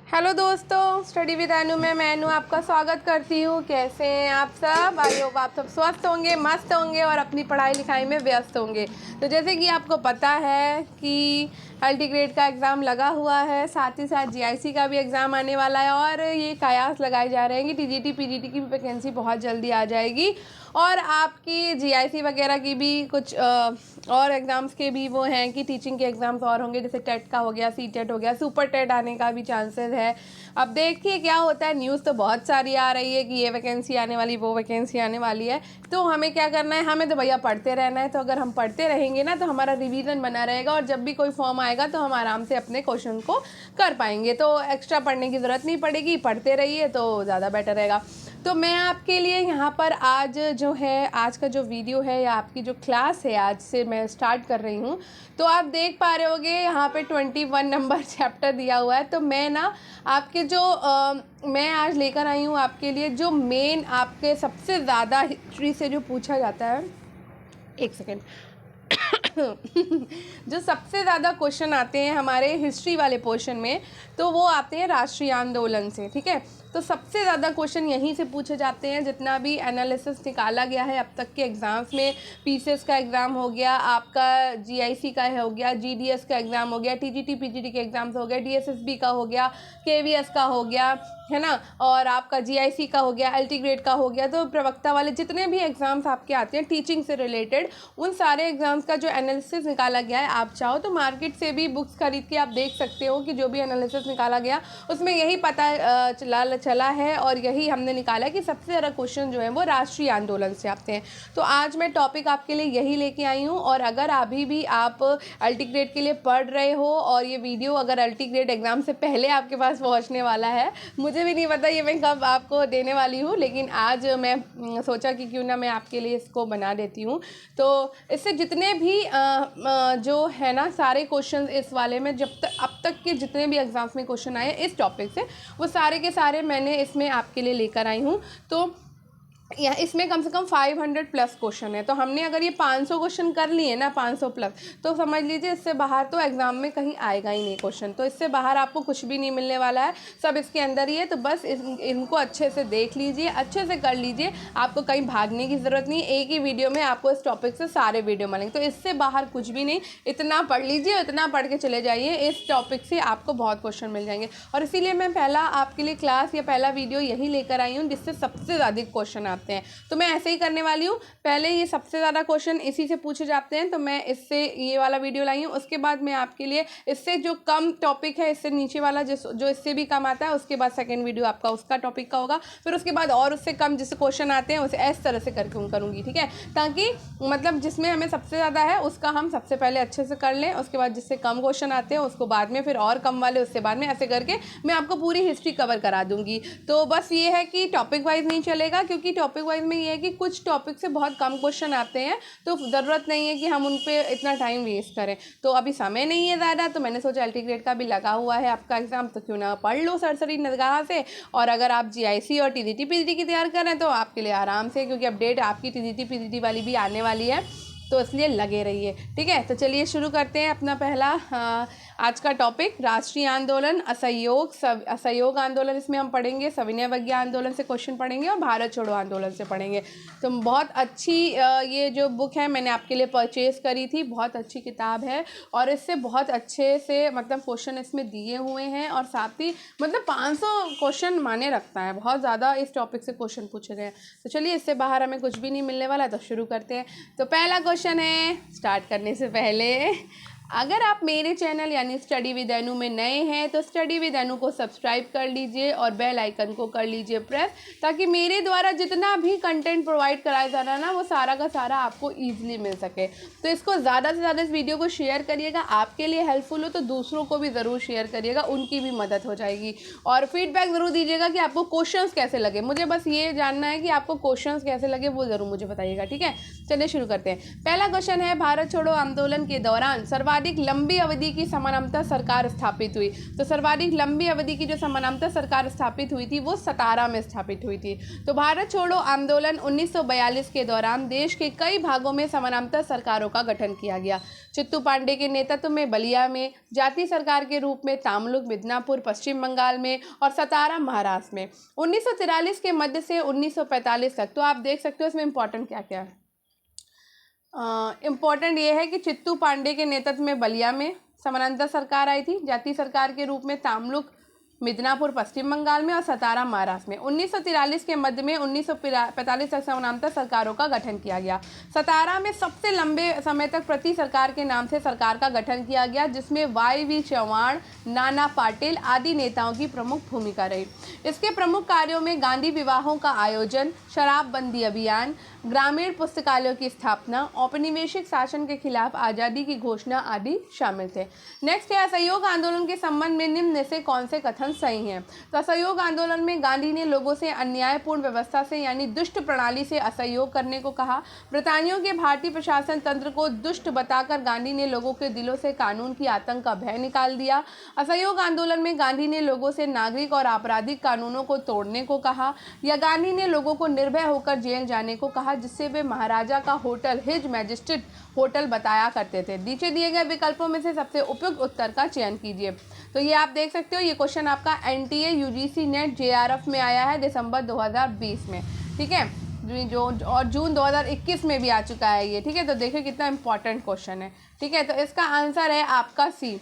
Hello दोस्तों, study with अनु में मैं अनु आपका स्वागत करती हूँ। कैसे हैं आप सब? आई होप आप सब स्वस्थ होंगे, मस्त होंगे और अपनी पढ़ाई लिखाई में व्यस्त होंगे। तो जैसे कि आपको पता है कि अल्टी ग्रेड का एग्ज़ाम लगा हुआ है, साथ ही साथ जीआईसी का भी एग्ज़ाम आने वाला है और ये कयास लगाए जा रहे हैं कि टीजीटी पीजीटी की भी वैकेंसी बहुत जल्दी आ जाएगी और आपकी जीआईसी वगैरह की भी कुछ और एग्ज़ाम्स के भी वो हैं कि टीचिंग के एग्ज़ाम्स और होंगे, जैसे टेट का हो गया, सीटेट हो गया, सुपर टेट आने का भी चांसेस है। अब देखिए क्या होता है। न्यूज़ तो बहुत सारी आ रही है कि ये वैकेंसी आने वाली, वो वैकेंसी आने वाली है। तो हमें क्या करना है? हमें तो भैया पढ़ते रहना है। तो अगर हम पढ़ते रहेंगे ना तो हमारा रिवीजन बना रहेगा और जब भी कोई फॉर्म आएगा तो हम आराम से अपने क्वेश्चन को कर पाएंगे। तो एक्स्ट्रा पढ़ने की ज़रूरत नहीं पड़ेगी, पढ़ते रहिए तो ज़्यादा बेटर रहेगा। तो मैं आपके लिए यहाँ पर आज जो है, आज का जो वीडियो है या आपकी जो क्लास है, आज से मैं स्टार्ट कर रही हूँ। तो आप देख पा रहे होगे यहाँ पे 21 नंबर चैप्टर दिया हुआ है। तो मैं ना आपके जो मैं आज लेकर आई हूँ आपके लिए जो मेन आपके सबसे ज़्यादा हिस्ट्री से जो पूछा जाता है, एक सेकेंड जो सबसे ज़्यादा क्वेश्चन आते हैं हमारे हिस्ट्री वाले पोर्शन में, तो वो आते हैं राष्ट्रीय आंदोलन से। ठीक है, तो सबसे ज़्यादा क्वेश्चन यहीं से पूछे जाते हैं। जितना भी एनालिसिस निकाला गया है अब तक के एग्ज़ाम्स में, पीसीएस का एग्ज़ाम हो गया, आपका जीआईसी का हो गया, जीडीएस का एग्ज़ाम हो गया, टीजीटी पीजीटी के एग्ज़ाम्स हो गए, डीएसएसबी का हो गया, केवीएस का हो गया, है ना, और आपका जीआईसी का हो गया, अल्टी ग्रेड का हो गया। तो प्रवक्ता वाले जितने भी एग्ज़ाम्स आपके आते हैं टीचिंग से रिलेटेड, उन सारे एग्ज़ाम्स का जो एनालिसिस निकाला गया है, आप चाहो तो मार्केट से भी बुक्स खरीद के आप देख सकते हो कि जो भी एनालिसिस निकाला गया उसमें यही पता चला है और यही हमने निकाला कि सबसे ज़्यादा क्वेश्चन जो है वो राष्ट्रीय आंदोलन से आते हैं। तो आज मैं टॉपिक आपके लिए यही लेके आई हूँ। और अगर अभी भी आप अल्टी ग्रेड के लिए पढ़ रहे हो और ये वीडियो अगर अल्टी ग्रेड एग्ज़ाम से पहले आपके पास पहुँचने वाला है, मुझे भी नहीं पता ये मैं कब आपको देने वाली हूँ, लेकिन आज मैं सोचा कि क्यों ना मैं आपके लिए इसको बना देती हूँ। तो इससे जितने भी जो है ना सारे क्वेश्चन इस वाले में जब तक अब तक के जितने भी एग्ज़ाम्स में क्वेश्चन आए इस टॉपिक से, वो सारे के सारे मैंने इसमें आपके लिए लेकर आई हूँ। तो या इसमें कम से कम 500 प्लस क्वेश्चन है। तो हमने अगर ये 500 क्वेश्चन कर लिए ना, 500 प्लस, तो समझ लीजिए इससे बाहर तो एग्ज़ाम में कहीं आएगा ही नहीं क्वेश्चन। तो इससे बाहर आपको कुछ भी नहीं मिलने वाला है, सब इसके अंदर ही है। तो बस इनको अच्छे से देख लीजिए, अच्छे से कर लीजिए, आपको कहीं भागने की ज़रूरत नहीं। एक ही वीडियो में आपको इस टॉपिक से सारे वीडियो मिलेंगे। तो इससे बाहर कुछ भी नहीं, इतना पढ़ लीजिए, इतना पढ़ के चले जाइए, इस टॉपिक से आपको बहुत क्वेश्चन मिल जाएंगे। और इसीलिए मैं पहला आपके लिए क्लास या पहला वीडियो यही लेकर आई हूँ जिससे सबसे ज़्यादा क्वेश्चन आते हैं। तो मैं ऐसे ही करने वाली हूँ। पहले ये सबसे ज़्यादा क्वेश्चन इसी से पूछे जाते हैं, तो मैं इससे ये वाला वीडियो लाई हूँ। उसके बाद मैं आपके लिए इससे जो कम टॉपिक है, इससे नीचे वाला जो इससे भी कम आता है, उसके बाद सेकंड वीडियो आपका उसका टॉपिक का होगा। फिर उसके बाद और उससे कम जिससे क्वेश्चन आते हैं उसे इस तरह से करके करूँगी। ठीक है, ताकि मतलब जिसमें हमें सबसे ज़्यादा है उसका हम सबसे पहले अच्छे से कर लें, उसके बाद जिससे कम क्वेश्चन आते हैं उसको बाद में, फिर और कम वाले उससे बाद में, ऐसे करके मैं आपको पूरी हिस्ट्री कवर करा दूँगी। तो बस ये है कि टॉपिक वाइज नहीं चलेगा, क्योंकि टॉपिक वाइज में ये है कि कुछ टॉपिक से बहुत कम क्वेश्चन आते हैं, तो ज़रूरत नहीं है कि हम उन पे इतना टाइम वेस्ट करें। तो अभी समय नहीं है ज़्यादा, तो मैंने सोचा अल्टी ग्रेड का भी लगा हुआ है आपका एग्ज़ाम, तो क्यों ना पढ़ लो सरसरी निगाह से। और अगर आप जीआईसी और टीजीटी पीजीटी की तैयार करें तो आपके लिए आराम से, क्योंकि अपडेट आपकी टीजीटी पीजीटी वाली भी आने वाली है, तो इसलिए लगे रहिए। ठीक है, तो चलिए शुरू करते हैं अपना पहला आज का टॉपिक, राष्ट्रीय आंदोलन, असहयोग आंदोलन इसमें हम पढ़ेंगे, सविनय अवज्ञा आंदोलन से क्वेश्चन पढ़ेंगे और भारत छोड़ो आंदोलन से पढ़ेंगे। तो बहुत अच्छी ये जो बुक है मैंने आपके लिए परचेज़ करी थी, बहुत अच्छी किताब है और इससे बहुत अच्छे से मतलब क्वेश्चन इसमें दिए हुए हैं और साथ ही मतलब 500 क्वेश्चन माने रखता है, बहुत ज़्यादा इस टॉपिक से क्वेश्चन पूछे गए हैं। तो चलिए इससे बाहर हमें कुछ भी नहीं मिलने वाला, तो शुरू करते हैं। तो पहला क्वेश्चन है, स्टार्ट करने से पहले अगर आप मेरे चैनल यानी स्टडी विद अनु में नए हैं तो स्टडी विद अनु को सब्सक्राइब कर लीजिए और बेल आइकन को कर लीजिए प्रेस, ताकि मेरे द्वारा जितना भी कंटेंट प्रोवाइड कराया जा रहा है ना वो सारा का सारा आपको ईजिली मिल सके। तो इसको ज़्यादा से ज़्यादा इस वीडियो को शेयर करिएगा, आपके लिए हेल्पफुल हो तो दूसरों को भी ज़रूर शेयर करिएगा, उनकी भी मदद हो जाएगी। और फीडबैक ज़रूर दीजिएगा कि आपको क्वेश्चंस कैसे लगे, मुझे बस ये जानना है कि आपको क्वेश्चंस कैसे लगे, वो ज़रूर मुझे बताइएगा। ठीक है, चलिए शुरू करते हैं। पहला क्वेश्चन है, भारत छोड़ो आंदोलन के दौरान सर्वाधिक सर्वाधिक लंबी अवधि की समानांतर सरकार स्थापित हुई? तो सर्वाधिक लंबी अवधि की जो समानांतर सरकार स्थापित हुई थी वो 17 में स्थापित हुई थी। तो भारत छोड़ो आंदोलन 1942 के दौरान देश के कई भागों में समानांतर सरकारों का गठन किया गया। चित्तू पांडे के नेतृत्व में बलिया में, जाति सरकार के रूप में तामलुक, मिदनापुर पश्चिम बंगाल में और सतारा महाराष्ट्र में। 1943 के मध्य से 1945 तक। तो आप देख सकते हो इसमें इंपॉर्टेंट क्या क्या है। इम्पॉर्टेंट ये है कि चित्तू पांडे के नेतृत्व में बलिया में समानांतर सरकार आई थी, जाति सरकार के रूप में तामलुक, मिदनापुर पश्चिम बंगाल में और सतारा महाराष्ट्र में। 1943 के मध्य में 1945 तक समानांतर सरकारों का गठन किया गया। सतारा में सबसे लंबे समय तक प्रति सरकार के नाम से सरकार का गठन किया गया, जिसमें YV चौहान, नाना पाटिल आदि नेताओं की प्रमुख भूमिका रही। इसके प्रमुख कार्यों में गांधी विवाहों का आयोजन, शराबबंदी अभियान, ग्रामीण पुस्तकालयों की स्थापना, औपनिवेशिक शासन के खिलाफ आज़ादी की घोषणा आदि शामिल थे। नेक्स्ट है असहयोग आंदोलन के संबंध में निम्न में से कौन से कथन सही हैं? तो असहयोग आंदोलन में गांधी ने लोगों से अन्यायपूर्ण व्यवस्था से यानी दुष्ट प्रणाली से असहयोग करने को कहा। ब्रितानियों के भारतीय प्रशासन तंत्र को दुष्ट बताकर गांधी ने लोगों के दिलों से कानून की आतंक का भय निकाल दिया। असहयोग आंदोलन में गांधी ने लोगों से नागरिक और आपराधिक कानूनों को तोड़ने को कहा, या गांधी ने लोगों को निर्भय होकर जेल जाने को कहा, जिससे वे महाराजा का होटल हिज मैजिस्ट्रेट होटल बताया करते थे। नीचे दिए गए विकल्पों में से सबसे उपयुक्त उत्तर का चयन कीजिए। तो ये आप देख सकते हो, ये क्वेश्चन आपका NTA UGC नेट JRF में आया है दिसंबर 2020 में, ठीक है, जो और जून 2021 में भी आ चुका है ये, ठीक है। तो देखिए कितना इंपॉर्टेंट क्वेश्चन है, ठीक है। तो इसका आंसर है आपका C,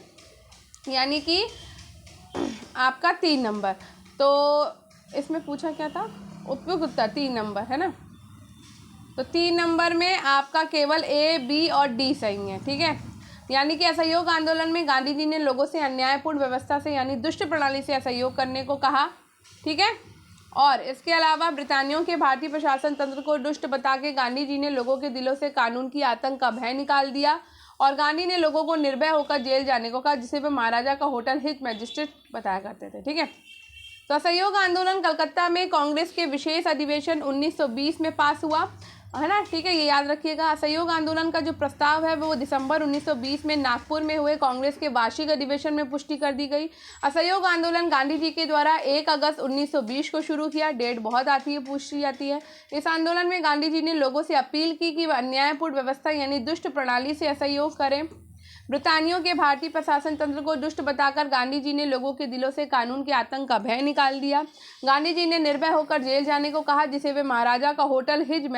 यानी कि आपका 3 नंबर। तो इसमें पूछा क्या था? उपयुक्त उत्तर 3 नंबर है ना। तो 3 नंबर में आपका केवल A, B और D सही है, ठीक है। यानी कि असहयोग आंदोलन में गांधी जी ने लोगों से अन्यायपूर्ण व्यवस्था से यानी दुष्ट प्रणाली से असहयोग करने को कहा, ठीक है। और इसके अलावा ब्रितानियों के भारतीय प्रशासन तंत्र को दुष्ट बता के गांधी जी ने लोगों के दिलों से कानून की आतंक का भय निकाल दिया, और गांधी ने लोगों को निर्भय होकर जेल जाने को कहा, जिसे वे महाराजा का होटल हिज मैजिस्ट्रेट बताया करते थे, ठीक है। तो असहयोग आंदोलन कलकत्ता में कांग्रेस के विशेष अधिवेशन 1920 में पास हुआ, है ना, ठीक है, ये याद रखिएगा। असहयोग आंदोलन का जो प्रस्ताव है वो दिसंबर 1920 में नागपुर में हुए कांग्रेस के वार्षिक अधिवेशन में पुष्टि कर दी गई। असहयोग आंदोलन गांधी जी के द्वारा 1 अगस्त 1920 को शुरू किया। डेट बहुत आती है, पूछी जाती है। इस आंदोलन में गांधी जी ने लोगों से अपील की कि वह अन्यायपूर्ण व्यवस्था यानी दुष्ट प्रणाली से असहयोग करें। ब्रितानियों के भारतीय प्रशासन तंत्र को दुष्ट बताकर गांधी जी ने लोगों के दिलों से कानून के आतंक का भय निकाल दिया। गांधी जी ने निर्भय होकर जेल जाने को कहा, जिसे वे महाराजा का होटल हिज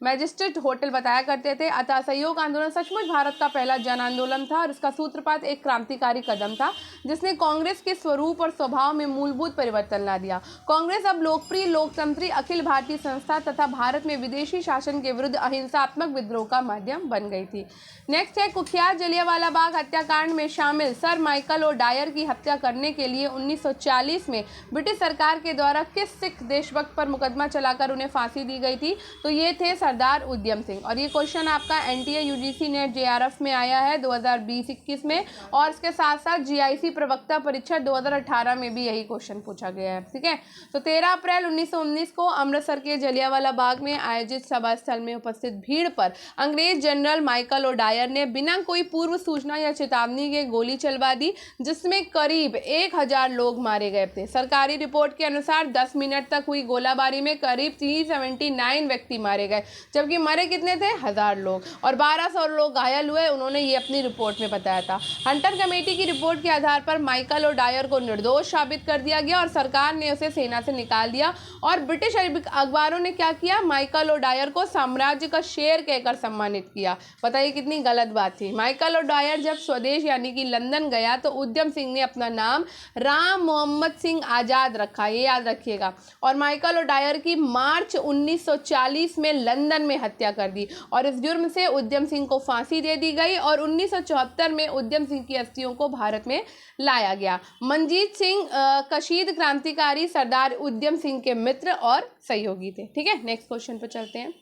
मैजिस्ट्रेट होटल बताया करते थे। अतः असहयोग आंदोलन सचमुच भारत का पहला जन आंदोलन था और इसका सूत्रपात एक क्रांतिकारी कदम था, जिसने कांग्रेस के स्वरूप और स्वभाव में मूलभूत परिवर्तन ला दिया। कांग्रेस अब लोकप्रिय, लोकतंत्री, अखिल भारतीय संस्था तथा भारत में विदेशी शासन के विरुद्ध अहिंसात्मक विद्रोह का माध्यम बन गई थी। नेक्स्ट है कुख्यात जलियांवाला बाग हत्याकांड में शामिल सर माइकल ओडायर की हत्या करने के लिए 1940 में ब्रिटिश सरकार के द्वारा किस सिख देशभक्त पर मुकदमा चलाकर उन्हें फांसी दी गई थी? तो ये थे सरदार उद्यम सिंह। और ये क्वेश्चन आपका NTA UGC नेट JRF में आया है 2020-21 में, और इसके साथ साथ GIC प्रवक्ता परीक्षा 2018 में भी यही क्वेश्चन पूछा गया है, ठीक है। तो 13 अप्रैल 1919 को अमृतसर के जलियांवाला बाग में आयोजित सभा स्थल में उपस्थित भीड़ पर अंग्रेज जनरल माइकल ओडायर ने बिना कोई पूर्व सूचना या चेतावनी के गोली चलवा दी, जिसमें करीब 1000 लोग मारे गए थे। सरकारी रिपोर्ट के अनुसार 10 मिनट तक हुई गोलाबारी में करीब 379 व्यक्ति मारे गए, जबकि मरे कितने थे? 1000 लोग, और 1200 लोग घायल हुए। उन्होंने ये अपनी रिपोर्ट में बताया था। हंटर कमेटी की रिपोर्ट के आधार पर माइकल ओडायर को निर्दोष साबित कर दिया गया और सरकार ने उसे सेना से निकाल दिया। और ब्रिटिश अखबारों ने क्या किया? माइकल ओडायर को साम्राज्य का शेर कहकर सम्मानित किया। बताइए कितनी गलत बात थी। माइकल ओडायर जब स्वदेश यानी कि लंदन गया तो उद्यम सिंह ने अपना नाम राम मोहम्मद सिंह आज़ाद रखा, ये याद रखिएगा। और माइकल ओडायर की मार्च 1940 में लंदन में हत्या कर दी और इस जुर्म से उद्यम सिंह को फांसी दे दी गई और 1974 में उद्यम सिंह की अस्थियों को भारत में लाया गया। मनजीत सिंह कशीद क्रांतिकारी सरदार उद्यम सिंह के मित्र और सहयोगी थे, ठीक है। नेक्स्ट क्वेश्चन पर चलते हैं।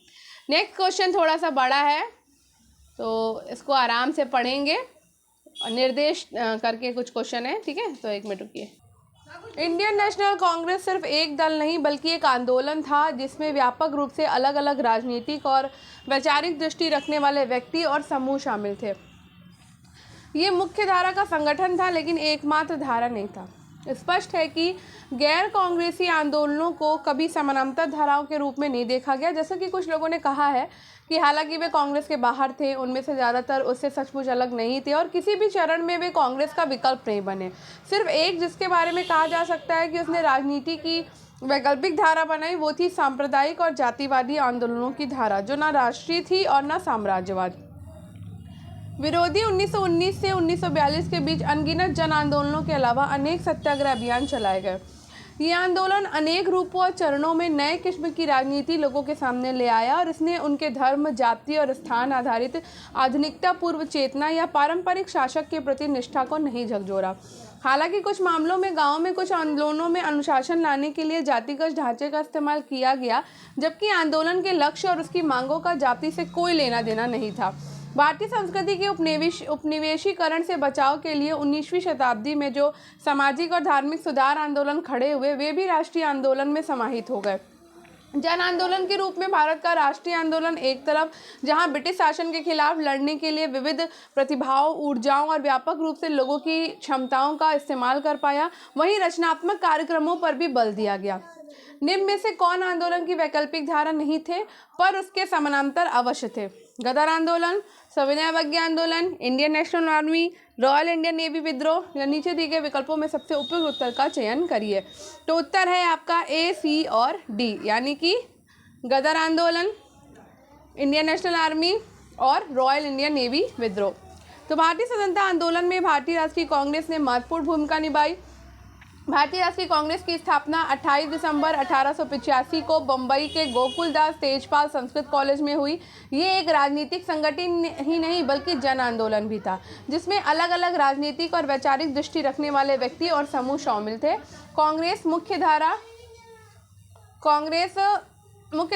नेक्स्ट क्वेश्चन थोड़ा सा बड़ा है तो इसको आराम से पढ़ेंगे और निर्देश करके कुछ क्वेश्चन है, ठीक है। तो 1 मिनट रुकिए। इंडियन नेशनल कांग्रेस सिर्फ एक दल नहीं बल्कि एक आंदोलन था, जिसमें व्यापक रूप से अलग अलग राजनीतिक और वैचारिक दृष्टि रखने वाले व्यक्ति और समूह शामिल थे। ये मुख्य धारा का संगठन था लेकिन एकमात्र धारा नहीं था। स्पष्ट है कि गैर कांग्रेसी आंदोलनों को कभी समानांतर धाराओं के रूप में नहीं देखा गया, जैसा कि कुछ लोगों ने कहा है कि हालांकि वे कांग्रेस के बाहर थे, उनमें से ज़्यादातर उससे सचमुच अलग नहीं थे और किसी भी चरण में वे कांग्रेस का विकल्प नहीं बने। सिर्फ एक जिसके बारे में कहा जा सकता है कि उसने राजनीति की वैकल्पिक धारा बनाई, वो थी सांप्रदायिक और जातिवादी आंदोलनों की धारा, जो ना राष्ट्रीय थी और ना साम्राज्यवाद विरोधी। 1919 से 1942 के बीच अनगिनत जन आंदोलनों के अलावा अनेक सत्याग्रह अभियान चलाए गए। ये आंदोलन अनेक रूपों और चरणों में नए किस्म की राजनीति लोगों के सामने ले आया और इसने उनके धर्म, जाति और स्थान आधारित आधुनिकता पूर्व चेतना या पारंपरिक शासक के प्रति निष्ठा को नहीं झकझोरा। हालांकि कुछ मामलों में गांव में कुछ आंदोलनों में अनुशासन लाने के लिए जातिगत ढांचे का इस्तेमाल किया गया, जबकि आंदोलन के लक्ष्य और उसकी मांगों का जाति से कोई लेना देना नहीं था। भारतीय संस्कृति के उपनिवेशीकरण से बचाव के लिए 19वीं शताब्दी में जो सामाजिक और धार्मिक सुधार आंदोलन खड़े हुए, वे भी राष्ट्रीय आंदोलन में समाहित हो गए। जन आंदोलन के रूप में भारत का राष्ट्रीय आंदोलन एक तरफ जहां ब्रिटिश शासन के खिलाफ लड़ने के लिए विविध प्रतिभाओं, ऊर्जाओं और व्यापक रूप से लोगों की क्षमताओं का इस्तेमाल कर पाया, वहीं रचनात्मक कार्यक्रमों पर भी बल दिया गया। निम्न में से कौन आंदोलन की वैकल्पिक धारा नहीं थे पर उसके समानांतर अवश्य थे? गदर आंदोलन, सविनय अवज्ञा आंदोलन, Indian national army, royal Indian navy विद्रोह या नीचे दिए गए विकल्पों में सबसे उपयुक्त उत्तर का चयन करिए। तो उत्तर है आपका ए, सी और डी, यानी कि गदर आंदोलन, इंडियन नेशनल आर्मी और रॉयल इंडियन नेवी विद्रोह। तो भारतीय स्वतंत्रता आंदोलन में भारतीय राष्ट्रीय कांग्रेस ने महत्वपूर्ण भूमिका निभाई। भारतीय राष्ट्रीय कांग्रेस की स्थापना 28 दिसंबर 1885 को बम्बई के गोकुलदास तेजपाल संस्कृत कॉलेज में हुई। ये एक राजनीतिक संगठन ही नहीं बल्कि जन आंदोलन भी था, जिसमें अलग अलग राजनीतिक और वैचारिक दृष्टि रखने वाले व्यक्ति और समूह शामिल थे। कांग्रेस मुख्य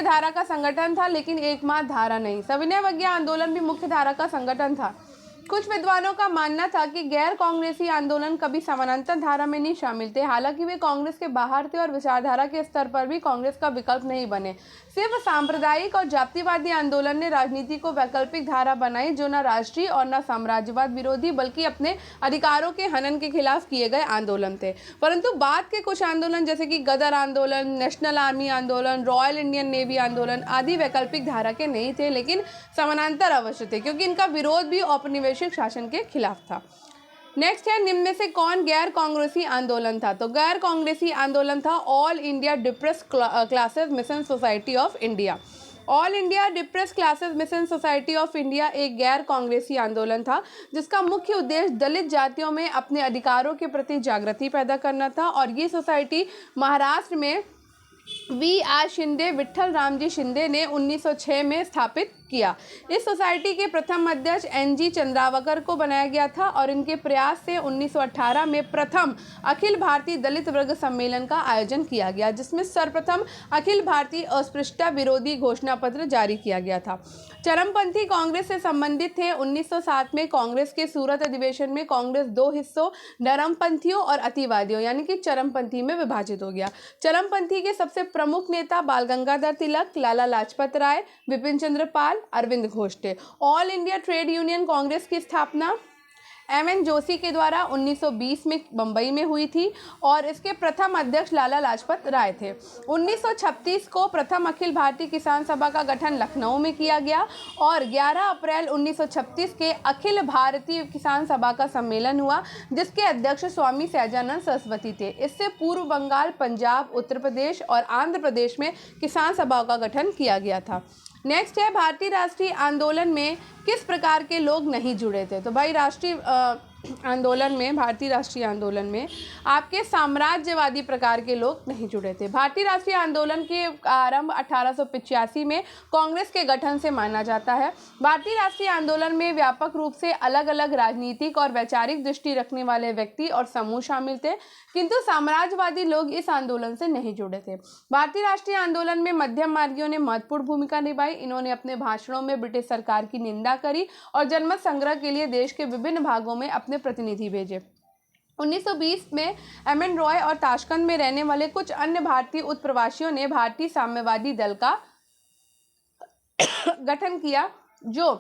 धारा का संगठन था लेकिन एकमात्र धारा नहीं। सविनय अवज्ञा आंदोलन भी मुख्य धारा का संगठन था। कुछ विद्वानों का मानना था कि गैर कांग्रेसी आंदोलन कभी समानांतर धारा में नहीं शामिल थे, हालांकि वे कांग्रेस के बाहर थे और विचारधारा के स्तर पर भी कांग्रेस का विकल्प नहीं बने। सिर्फ सांप्रदायिक और जातिवादी आंदोलन ने राजनीति को वैकल्पिक धारा बनाई, जो न राष्ट्रीय और न साम्राज्यवाद विरोधी बल्कि अपने अधिकारों के हनन के खिलाफ किए गए आंदोलन थे। परंतु बाद के कुछ आंदोलन जैसे कि गदर आंदोलन, नेशनल आर्मी आंदोलन, रॉयल इंडियन नेवी आंदोलन आदि वैकल्पिक धारा के नहीं थे लेकिन समानांतर अवश्य थे, क्योंकि इनका विरोध भी औपनिवेशिक शासन के खिलाफ था। नेक्स्ट है, निम्न में से कौन गैर कांग्रेसी आंदोलन था? तो गैर कांग्रेसी आंदोलन था all India depress classes mission society of India. All India depress classes mission society of India एक गैर कांग्रेसी आंदोलन था जिसका मुख्य उद्देश्य दलित जातियों में अपने अधिकारों के प्रति जागृति पैदा करना था, और ये सोसाइटी महाराष्ट्र में V.R. शिंदे, विट्ठल रामजी शिंदे ने 1906 में स्थापित किया। इस सोसाइटी के प्रथम अध्यक्ष N.G. चंद्रावकर को बनाया गया था और इनके प्रयास से 1918 में प्रथम अखिल भारतीय दलित वर्ग सम्मेलन का आयोजन किया गया, जिसमें सर्वप्रथम अखिल भारतीय अस्पृश्यता विरोधी घोषणा पत्र जारी किया गया था। चरमपंथी कांग्रेस से संबंधित थे। 1907 में कांग्रेस के सूरत अधिवेशन में कांग्रेस दो हिस्सों नरमपंथियों और अतिवादियों यानी कि चरमपंथी में विभाजित हो गया। चरमपंथी के सबसे प्रमुख नेता बाल गंगाधर तिलक, लाला लाजपत राय, विपिन चंद्र पाल, अरविंद घोष थे। All India trade union Congress की स्थापना M.N. जोशी के द्वारा 1920 में बम्बई में हुई थी और इसके प्रथम अध्यक्ष लाला लाजपत राय थे। 1936 को प्रथम अखिल भारतीय किसान सभा का गठन लखनऊ में किया गया और 11 अप्रैल 1936 के अखिल भारतीय किसान सभा का सम्मेलन हुआ, जिसके अध्यक्ष स्वामी सहजानंद सरस्वती थे। इससे पूर्व बंगाल, पंजाब, उत्तर प्रदेश और आंध्र प्रदेश में किसान सभाओं का गठन किया गया था। नेक्स्ट है, भारतीय राष्ट्रीय आंदोलन में किस प्रकार के लोग नहीं जुड़े थे? तो भाई भारतीय राष्ट्रीय आंदोलन में आपके साम्राज्यवादी प्रकार के लोग नहीं जुड़े थे। भारतीय राष्ट्रीय आंदोलन के आरंभ 1885 में कांग्रेस के गठन से माना जाता है। भारतीय राष्ट्रीय आंदोलन में व्यापक रूप से अलग अलग राजनीतिक और वैचारिक दृष्टि रखने वाले व्यक्ति और समूह शामिल थे, किंतु साम्राज्यवादी लोग इस आंदोलन से नहीं जुड़े थे। भारतीय राष्ट्रीय आंदोलन में मध्यम मार्गियों ने महत्वपूर्ण भूमिका निभाई। इन्होंने अपने भाषणों में ब्रिटिश सरकार की निंदा करी और जनमत संग्रह के लिए देश के विभिन्न भागों में अपने प्रतिनिधि भेजे। 1920 में M.N. रॉय और ताशकंद में रहने वाले कुछ अन्य भारतीय उत्प्रवासियों ने भारतीय साम्यवादी दल का गठन किया, जो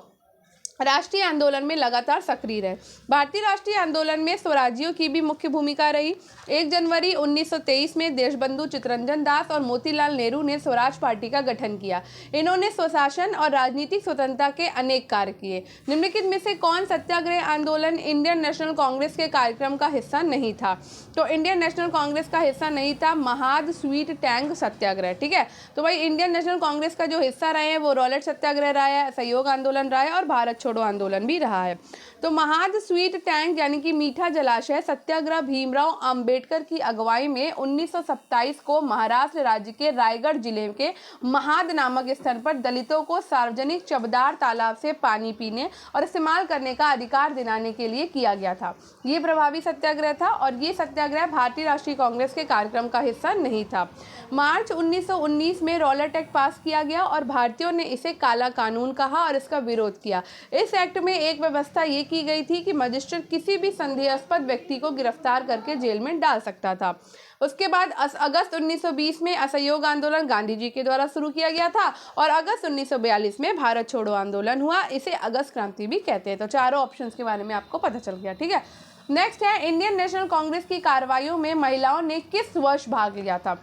राष्ट्रीय आंदोलन में लगातार सक्रिय रहे। भारतीय राष्ट्रीय आंदोलन में स्वराज्यों की भी मुख्य भूमिका रही। 1 जनवरी 1923 में देशबंधु चित्तरंजन दास और मोतीलाल नेहरू ने स्वराज पार्टी का गठन किया। इन्होंने स्वशासन और राजनीतिक स्वतंत्रता के अनेक कार्य किए। निम्नलिखित में से कौन सत्याग्रह आंदोलन इंडियन नेशनल कांग्रेस के कार्यक्रम का हिस्सा नहीं था? तो इंडियन नेशनल कांग्रेस का हिस्सा नहीं था महाद स्वीट टैंक सत्याग्रह। ठीक है, तो भाई इंडियन नेशनल कांग्रेस का जो हिस्सा रहे हैं वो रॉलेट सत्याग्रह रहा है, सहयोग आंदोलन रहा है और भारत छोड़ो आंदोलन भी रहा है। तो महाद स्वीट टैंक यानी कि मीठा जलाशय सत्याग्रह भीमराव अंबेडकर की अगुवाई में 1927 को महाराष्ट्र राज्य के रायगढ़ जिले के महाद नामक स्थान पर दलितों को सार्वजनिक चबदार तालाब से पानी पीने और इस्तेमाल करने का अधिकार दिलाने के लिए किया गया था। ये प्रभावी सत्याग्रह था और ये सत्याग्रह भारतीय राष्ट्रीय कांग्रेस के कार्यक्रम का हिस्सा नहीं था। मार्च 1919 में रॉलेट एक्ट पास किया गया और भारतीयों ने इसे काला कानून कहा और इसका विरोध किया। इस एक्ट में एक व्यवस्था ये की गई थी कि मजिस्ट्रेट किसी भी संदेहास्पद व्यक्ति को गिरफ्तार करके जेल में डाल सकता था। उसके बाद अगस्त 1920 में असहयोग आंदोलन गांधी जी के द्वारा शुरू किया गया था और अगस्त 1942 में भारत छोड़ो आंदोलन हुआ। इसे अगस्त क्रांति भी कहते हैं। तो चारों ऑप्शंस के बारे में आपको पता चल गया। ठीक है, नेक्स्ट है इंडियन नेशनल कांग्रेस की कार्रवाइयों में महिलाओं ने किस वर्ष भाग लिया था?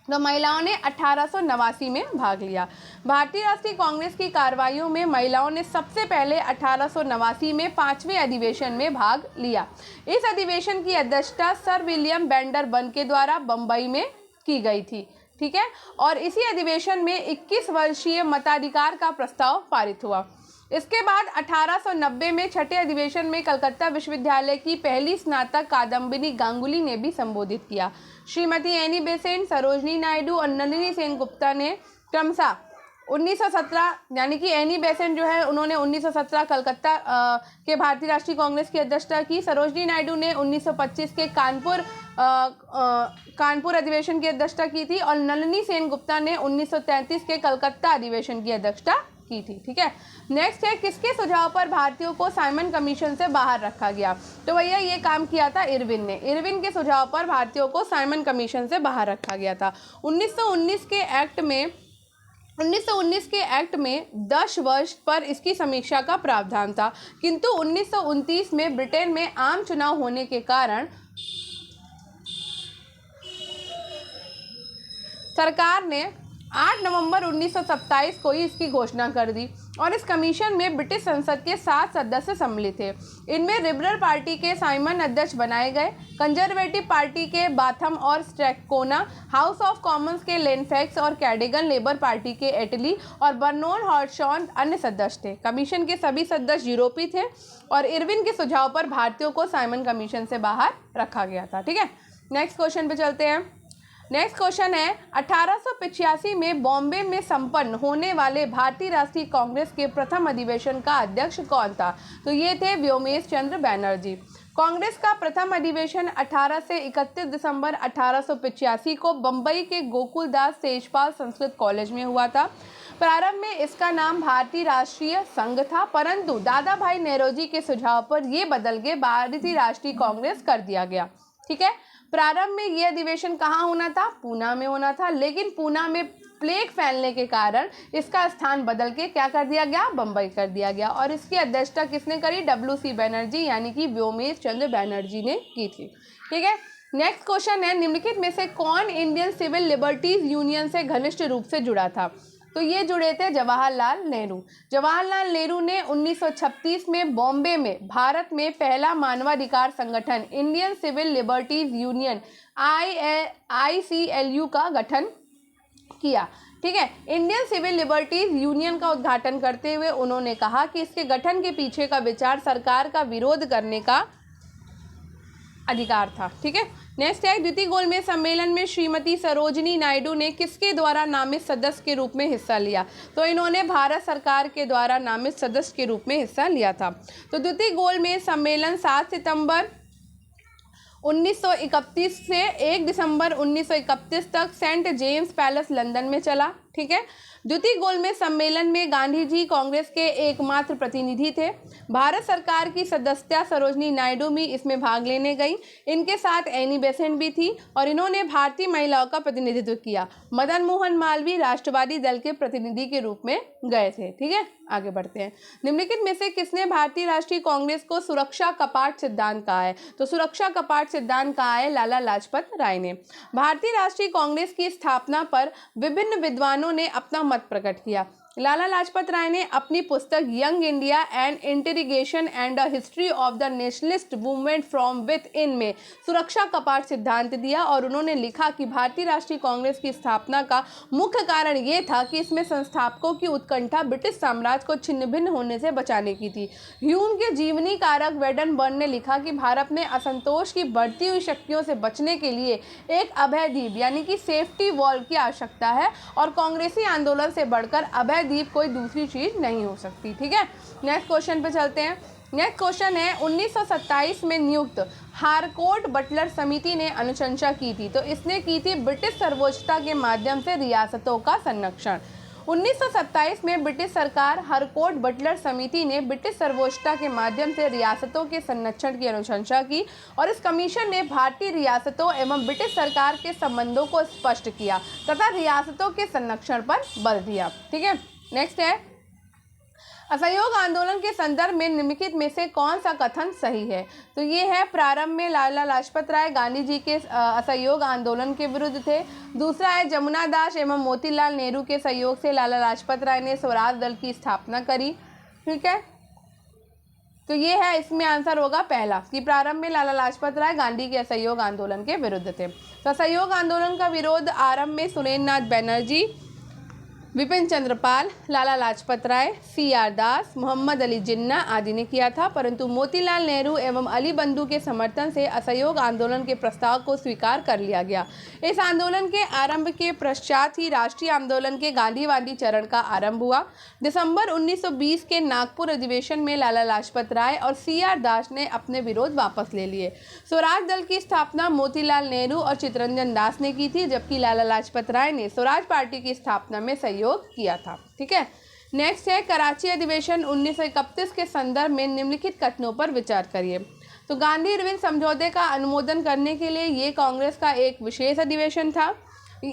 तो महिलाओं ने 1889 में भाग लिया। भारतीय राष्ट्रीय कांग्रेस की कार्रवाइयों में महिलाओं ने सबसे पहले 1889 में 5वें अधिवेशन में भाग लिया। इस अधिवेशन की अध्यक्षता सर विलियम बेंडरबर्न के द्वारा बम्बई में की गई थी। ठीक है, और इसी अधिवेशन में 21 वर्षीय मताधिकार का प्रस्ताव पारित हुआ। इसके बाद 1890 में छठे अधिवेशन में कलकत्ता विश्वविद्यालय की पहली स्नातक कादम्बिनी गांगुली ने भी संबोधित किया। श्रीमती एनी बेसेंट, सरोजनी नायडू और नलिनी सेनगुप्ता ने क्रमशः 1917 यानी कि एनी बेसेंट जो है उन्होंने 1917 कलकत्ता के भारतीय राष्ट्रीय कांग्रेस की अध्यक्षता की। सरोजनी नायडू ने 1925 के कानपुर अधिवेशन की अध्यक्षता की थी और नलिनी सेनगुप्ता ने 1933 के कलकत्ता अधिवेशन की अध्यक्षता की थी। ठीक है, नेक्स्ट है किसके सुझाव पर भारतीयों को साइमन कमीशन से बाहर रखा गया? तो भैया ये काम किया था इरविन ने। इरविन के सुझाव पर भारतीयों को साइमन कमीशन से बाहर रखा गया था। 1919 के एक्ट में 10 वर्ष पर इसकी समीक्षा का प्रावधान था, किंतु 1929 में ब्रिटेन में आम चुनाव होने के कारण सरकार ने 8 नवंबर 1927 को ही इसकी घोषणा कर दी और इस कमीशन में ब्रिटिश संसद के 7 सदस्य सम्मिलित थे। इनमें लिबरल पार्टी के साइमन अध्यक्ष बनाए गए, कंजर्वेटिव पार्टी के बाथम और स्ट्रैकोना, हाउस ऑफ कॉमन्स के लेनफैक्स और कैडिगन, लेबर पार्टी के एटली और बर्नोन हॉर्शॉन अन्य सदस्य थे। कमीशन के सभी सदस्य यूरोपीय थे और इरविन के सुझाव पर भारतीयों को साइमन कमीशन से बाहर रखा गया था। ठीक है, नेक्स्ट क्वेश्चन पे चलते हैं। नेक्स्ट क्वेश्चन है 1885 में बॉम्बे में संपन्न होने वाले भारतीय राष्ट्रीय कांग्रेस के प्रथम अधिवेशन का अध्यक्ष कौन था? तो ये थे व्योमेश चंद्र बैनर्जी। कांग्रेस का प्रथम अधिवेशन 18 से 31 दिसंबर 1885 को बम्बई के गोकुलदास तेजपाल संस्कृत कॉलेज में हुआ था। प्रारंभ में इसका नाम भारतीय राष्ट्रीय संघ था, परंतु दादा भाई नौरोजी के सुझाव पर यह बदल के भारतीय राष्ट्रीय कांग्रेस कर दिया गया। ठीक है, प्रारंभ में यह अधिवेशन कहाँ होना था? पूना में होना था, लेकिन पूना में प्लेग फैलने के कारण इसका स्थान बदल के क्या कर दिया गया? बम्बई कर दिया गया। और इसकी अध्यक्षता किसने करी? WC बैनर्जी यानी कि व्योमेश चंद्र बैनर्जी ने की थी। ठीक है, नेक्स्ट क्वेश्चन है निम्नलिखित में से कौन इंडियन सिविल लिबर्टीज यूनियन से घनिष्ठ रूप से जुड़ा था? तो ये जुड़े थे जवाहरलाल नेहरू। जवाहरलाल नेहरू ने 1936 में बॉम्बे में भारत में पहला मानवाधिकार संगठन Indian civil liberties union ICLU का गठन किया। ठीक है, इंडियन सिविल लिबर्टीज यूनियन का उद्घाटन करते हुए उन्होंने कहा कि इसके गठन के पीछे का विचार सरकार का विरोध करने का अधिकार था। ठीक है, नेक्स्ट है द्वितीय गोलमेज सम्मेलन में श्रीमती सरोजनी नायडू ने किसके द्वारा नामित सदस्य के रूप में हिस्सा लिया? तो इन्होंने भारत सरकार के द्वारा नामित सदस्य के रूप में हिस्सा लिया था। तो द्वितीय गोलमेज सम्मेलन 7 सितंबर 1931 से 1 दिसंबर 1931 तक सेंट जेम्स पैलेस लंदन में चला। ठीक है। द्वितीय गोलमेज सम्मेलन में गांधी जी कांग्रेस के एकमात्र प्रतिनिधि थे। भारत सरकार की सदस्यता सरोजनी नायडू भी इसमें भाग लेने गई। इनके साथ एनी बेसेंट भी थी और इन्होंने भारतीय महिलाओं का प्रतिनिधित्व किया। मदन मोहन मालवीय राष्ट्रवादी दल के प्रतिनिधि के रूप में गए थे। ठीक है, आगे बढ़ते हैं। निम्नलिखित में से किसने भारतीय राष्ट्रीय कांग्रेस को सुरक्षा कपाट सिद्धांत कहा है? तो सुरक्षा कपाट सिद्धांत कहा है लाला लाजपत राय ने। भारतीय राष्ट्रीय कांग्रेस की स्थापना पर विभिन्न विद्वानों ने अपना मत प्रकट किया। लाला लाजपत राय ने अपनी पुस्तक young India and interrogation and the history of the nationalist movement from within में सुरक्षा कपाट सिद्धांत दिया और उन्होंने लिखा कि भारतीय राष्ट्रीय कांग्रेस की स्थापना का मुख्य कारण ये था कि इसमें संस्थापकों की उत्कंठा ब्रिटिश साम्राज्य को छिन्न भिन्न होने से बचाने की थी। ह्यूम के जीवनी कारक वेडनबर्न ने लिखा कि भारत में असंतोष की बढ़ती हुई शक्तियों से बचने के लिए एक अभय द्वीप यानी कि सेफ्टी वॉल्व की आवश्यकता है और कांग्रेसी आंदोलन से बढ़कर अभय द्वीप कोई दूसरी चीज नहीं हो सकती। ठीक है, नेक्स्ट क्वेश्चन पे चलते हैं। नेक्स्ट क्वेश्चन है 1927 में नियुक्त हारकोर्ट बटलर समिति ने अनुशंसा की थी। तो इसने की थी ब्रिटिश सर्वोच्चता के माध्यम से रियासतों का संरक्षण। 1927 में ब्रिटिश सरकार हारकोर्ट बटलर समिति ने ब्रिटिश सर्वोच्चता के माध्यम से रियासतों के संरक्षण की अनुशंसा की और इस कमीशन ने भारतीय रियासतों एवं ब्रिटिश सरकार के संबंधों को स्पष्ट किया तथा रियासतों के संरक्षण पर बल दिया। ठीक है, नेक्स्ट है असहयोग आंदोलन के संदर्भ में निम्नलिखित में से कौन सा कथन सही है? तो ये है प्रारंभ में लाला लाजपत राय गांधी जी के असहयोग आंदोलन के विरुद्ध थे। दूसरा है जमुना दास एवं मोतीलाल नेहरू के सहयोग से लाला लाजपत राय ने स्वराज दल की स्थापना करी। ठीक है, तो ये है इसमें आंसर होगा पहला कि प्रारंभ में लाला लाजपत राय गांधी के असहयोग आंदोलन के विरुद्ध थे। तो असहयोग आंदोलन का विरोध आरंभ में सुरेंद्र नाथ बनर्जी, विपिन चंद्र पाल, लाला लाजपत राय, CR दास, मोहम्मद अली जिन्ना आदि ने किया था, परंतु मोतीलाल नेहरू एवं अली बंधु के समर्थन से असहयोग आंदोलन के प्रस्ताव को स्वीकार कर लिया गया। इस आंदोलन के आरंभ के पश्चात ही राष्ट्रीय आंदोलन के गांधीवादी चरण का आरंभ हुआ। दिसंबर 1920 के नागपुर अधिवेशन में लाला लाजपत राय और CR दास ने अपने विरोध वापस ले लिए। स्वराज दल की स्थापना मोतीलाल नेहरू और चित्तरंजन दास ने की थी, जबकि लाला लाजपत राय ने स्वराज पार्टी की स्थापना में सहयोग किया था। ठीक है, नेक्स्ट है कराची अधिवेशन 1931 के संदर्भ में निम्नलिखित कथनों पर विचार करिए। तो गांधी इरविन समझौते का अनुमोदन करने के लिए ये कांग्रेस का एक विशेष अधिवेशन था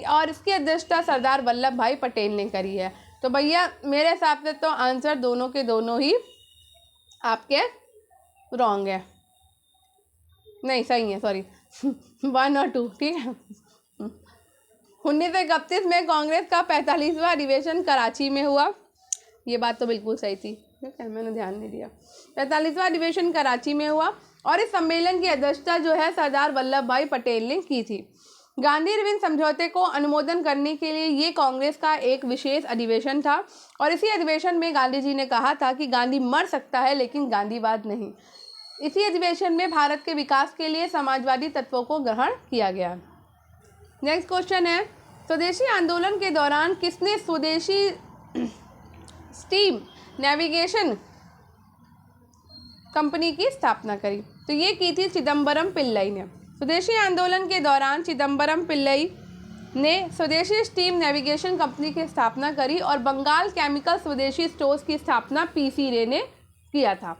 और इसकी अध्यक्षता सरदार वल्लभ भाई पटेल ने करी है। तो भैया मेरे हिसाब से तो आंसर दोनों के दोनों ही आपके रॉन्ग है, नहीं सही है, सॉरी 1 और 2। ठीक है, 1931 में कांग्रेस का 45वां अधिवेशन कराची में हुआ। ये बात तो बिल्कुल सही थी, ठीक है, मैंने ध्यान नहीं दिया। 45वां अधिवेशन कराची में हुआ और इस सम्मेलन की अध्यक्षता जो है सरदार वल्लभ भाई पटेल ने की थी। गांधी इरविन समझौते को अनुमोदन करने के लिए ये कांग्रेस का एक विशेष अधिवेशन था और इसी अधिवेशन में गांधी जी ने कहा था कि गांधी मर सकता है लेकिन गांधीवाद नहीं। इसी अधिवेशन में भारत के विकास के लिए समाजवादी तत्वों को ग्रहण किया गया। नेक्स्ट क्वेश्चन है स्वदेशी आंदोलन के दौरान किसने स्वदेशी स्टीम नेविगेशन कंपनी की स्थापना करी? तो ये की थी चिदम्बरम पिल्लई ने। स्वदेशी आंदोलन के दौरान चिदम्बरम पिल्लई ने स्वदेशी स्टीम नेविगेशन कंपनी की स्थापना करी और बंगाल केमिकल स्वदेशी स्टोर्स की स्थापना PC रे ने किया था।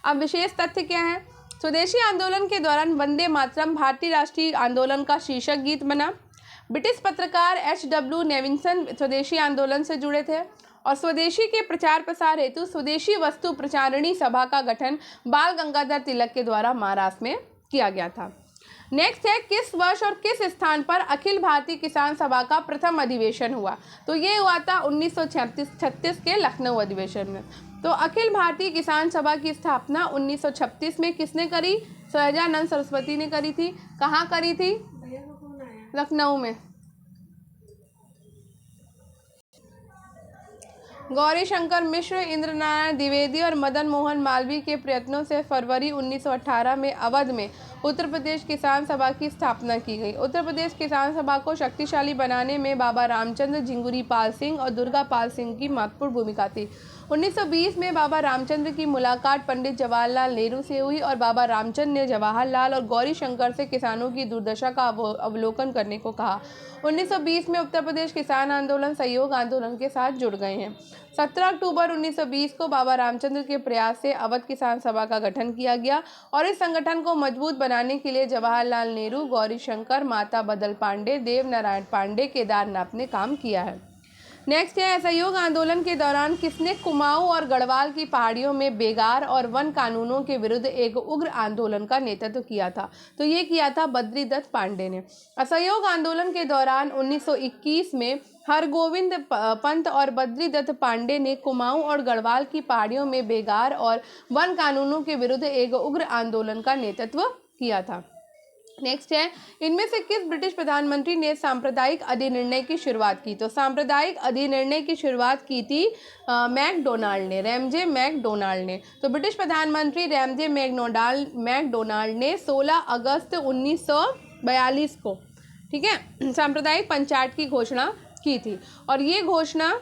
अब विशेष तथ्य क्या है? स्वदेशी आंदोलन के दौरान वंदे मातरम भारतीय राष्ट्रीय आंदोलन का शीर्षक गीत बना। ब्रिटिश पत्रकार HW नेविंसन स्वदेशी आंदोलन से जुड़े थे और स्वदेशी के प्रचार प्रसार हेतु स्वदेशी वस्तु प्रचारणी सभा का गठन बाल गंगाधर तिलक के द्वारा महाराष्ट्र में किया गया था। नेक्स्ट है किस वर्ष और किस स्थान पर अखिल भारतीय किसान सभा का प्रथम अधिवेशन हुआ? तो ये हुआ था 1936 के लखनऊ अधिवेशन में। तो अखिल भारतीय किसान सभा की स्थापना 1936 में किसने करी? सहजानंद सरस्वती ने करी थी। कहाँ करी थी? लखनऊ में। गौरी शंकर मिश्र, इंद्र नारायण द्विवेदी और मदन मोहन मालवीय के प्रयत्नों से फरवरी 1918 में अवध में उत्तर प्रदेश किसान सभा की स्थापना की गई। उत्तर प्रदेश किसान सभा को शक्तिशाली बनाने में बाबा रामचंद्र, झिंगुरी पाल सिंह और दुर्गा पाल सिंह की महत्वपूर्ण भूमिका थी। 1920 में बाबा रामचंद्र की मुलाकात पंडित जवाहरलाल नेहरू से हुई और बाबा रामचंद्र ने जवाहरलाल और गौरी शंकर से किसानों की दुर्दशा का अवलोकन करने को कहा। 1920 में उत्तर प्रदेश किसान आंदोलन सहयोग आंदोलन के साथ जुड़ गए हैं। 17 अक्टूबर 1920 को बाबा रामचंद्र के प्रयास से अवध किसान सभा का गठन किया गया और इस संगठन को मजबूत बनाने के लिए जवाहरलाल नेहरू, गौरी शंकर, माता बदल पांडे, देव नारायण पांडे, केदारनाथ ने काम किया है। नेक्स्ट है, असहयोग आंदोलन के दौरान किसने कुमाऊं और गढ़वाल की पहाड़ियों में बेगार और वन कानूनों के विरुद्ध एक उग्र आंदोलन का नेतृत्व किया था? तो ये किया था बद्रीदत्त पांडे ने। असहयोग आंदोलन के दौरान 1921 में हरगोविंद पंत और बद्रीदत्त पांडे ने कुमाऊं और गढ़वाल की पहाड़ियों में बेगार और वन कानूनों के विरुद्ध एक उग्र आंदोलन का नेतृत्व किया था। नेक्स्ट है, इनमें से किस ब्रिटिश प्रधानमंत्री ने सांप्रदायिक अधिनिर्णय की शुरुआत की? तो सांप्रदायिक अधिनिर्णय की शुरुआत की थी मैकडोनाल्ड ने, रैमजे मैकडोनाल्ड ने। तो ब्रिटिश प्रधानमंत्री रैमजे मैकडोनाल्ड ने 16 अगस्त 1942 को, ठीक है, सांप्रदायिक पंचायत की घोषणा की थी और ये घोषणा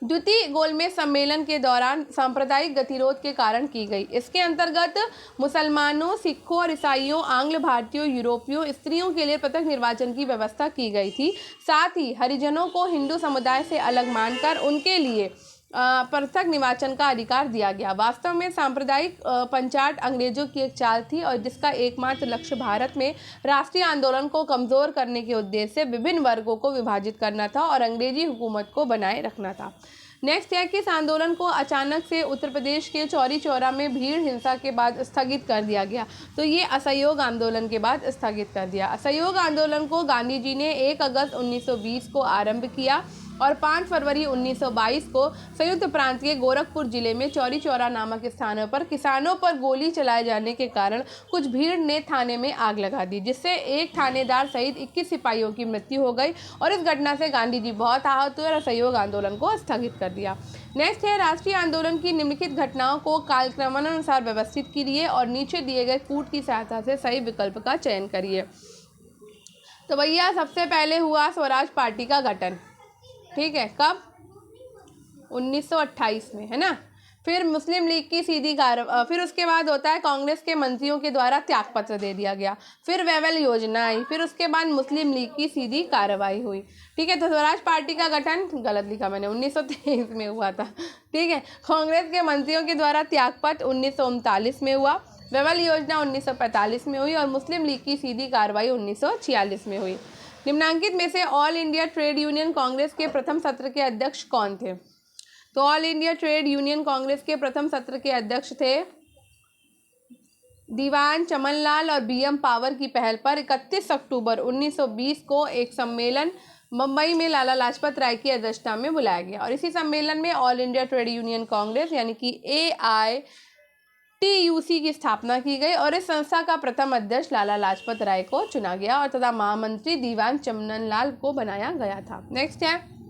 द्वितीय गोलमेज सम्मेलन के दौरान सांप्रदायिक गतिरोध के कारण की गई। इसके अंतर्गत मुसलमानों, सिखों और ईसाइयों, आंग्ल भारतीयों, यूरोपियों, स्त्रियों के लिए पृथक निर्वाचन की व्यवस्था की गई थी। साथ ही हरिजनों को हिंदू समुदाय से अलग मानकर उनके लिए पृथक निर्वाचन का अधिकार दिया गया। वास्तव में सांप्रदायिक पंचायत अंग्रेजों की एक चाल थी और जिसका एकमात्र लक्ष्य भारत में राष्ट्रीय आंदोलन को कमजोर करने के उद्देश्य से विभिन्न वर्गों को विभाजित करना था और अंग्रेजी हुकूमत को बनाए रखना था। नेक्स्ट है, किस आंदोलन को अचानक से उत्तर प्रदेश के चौरी चौरा में भीड़ हिंसा के बाद स्थगित कर दिया गया? तो ये असहयोग आंदोलन के बाद स्थगित कर दिया। असहयोग आंदोलन को गांधी जी ने 1 अगस्त 1920 को आरंभ किया और 5 फरवरी 1922 को संयुक्त प्रांत के गोरखपुर जिले में चौरी चौरा नामक स्थानों पर किसानों पर गोली चलाए जाने के कारण कुछ भीड़ ने थाने में आग लगा दी, जिससे एक थानेदार सहित 21 सिपाहियों की मृत्यु हो गई और इस घटना से गांधी जी बहुत आहत हुए और असहयोग आंदोलन को स्थगित कर दिया। नेक्स्ट है, राष्ट्रीय आंदोलन की निम्नलिखित घटनाओं को कालक्रमानुसार व्यवस्थित कीजिए और नीचे दिए गए कूट की सहायता से सही विकल्प का चयन करिए। तो भैया सबसे पहले हुआ स्वराज पार्टी का गठन, ठीक है, कब? 1928 में, है ना। फिर मुस्लिम लीग की सीधी फिर उसके बाद होता है कांग्रेस के मंत्रियों के द्वारा त्यागपत्र दे दिया गया। फिर वेवेल योजना आई। फिर उसके बाद मुस्लिम लीग की सीधी कार्रवाई हुई, ठीक है। तो स्वराज पार्टी का गठन गलत लिखा मैंने, 1923 में हुआ था, ठीक है। कांग्रेस के मंत्रियों के द्वारा त्यागपत्र 1939 में हुआ। वेवेल योजना 1945 में हुई और मुस्लिम लीग की सीधी कार्रवाई 1946 में हुई। निम्नांकित में से all India trade union Congress के प्रथम सत्र के अध्यक्ष कौन थे? तो all India trade union Congress के प्रथम सत्र के अध्यक्ष थे दीवान चमनलाल और बीएम पावर की पहल पर 31 अक्टूबर 1920 को एक सम्मेलन मुंबई में लाला लाजपत राय की अध्यक्षता में बुलाया गया और इसी सम्मेलन में all India trade union Congress यानी कि AITUC की स्थापना की गई और इस संस्था का प्रथम अध्यक्ष लाला लाजपत राय को चुना गया और तथा महामंत्री दीवान चमनलाल को बनाया गया था। नेक्स्ट है,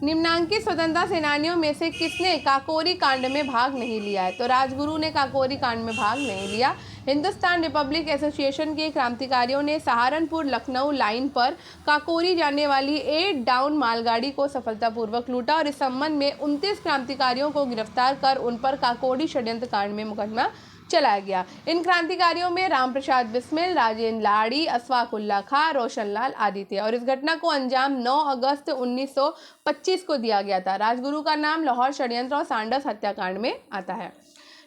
निम्नांकित स्वतंत्रता सेनानियों में से किसने काकोरी कांड में भाग नहीं लिया है? तो राजगुरु ने काकोरी कांड में भाग नहीं लिया। हिंदुस्तान रिपब्लिक एसोसिएशन के क्रांतिकारियों ने सहारनपुर लखनऊ लाइन पर काकोरी जाने वाली 8 डाउन मालगाड़ी को सफलतापूर्वक लूटा और इस संबंध में 29 क्रांतिकारियों को गिरफ्तार कर उन पर काकोरी षड्यंत्र कांड में मुकदमा चलाया गया। इन क्रांतिकारियों में रामप्रसाद बिस्मिल, राजेंद्र लाड़ी, अशफाकुल्ला खां, रोशनलाल आदि थे और इस घटना को अंजाम 9 अगस्त 1925 को दिया गया था। राजगुरु का नाम लाहौर षड्यंत्र और सांडस हत्याकांड में आता है।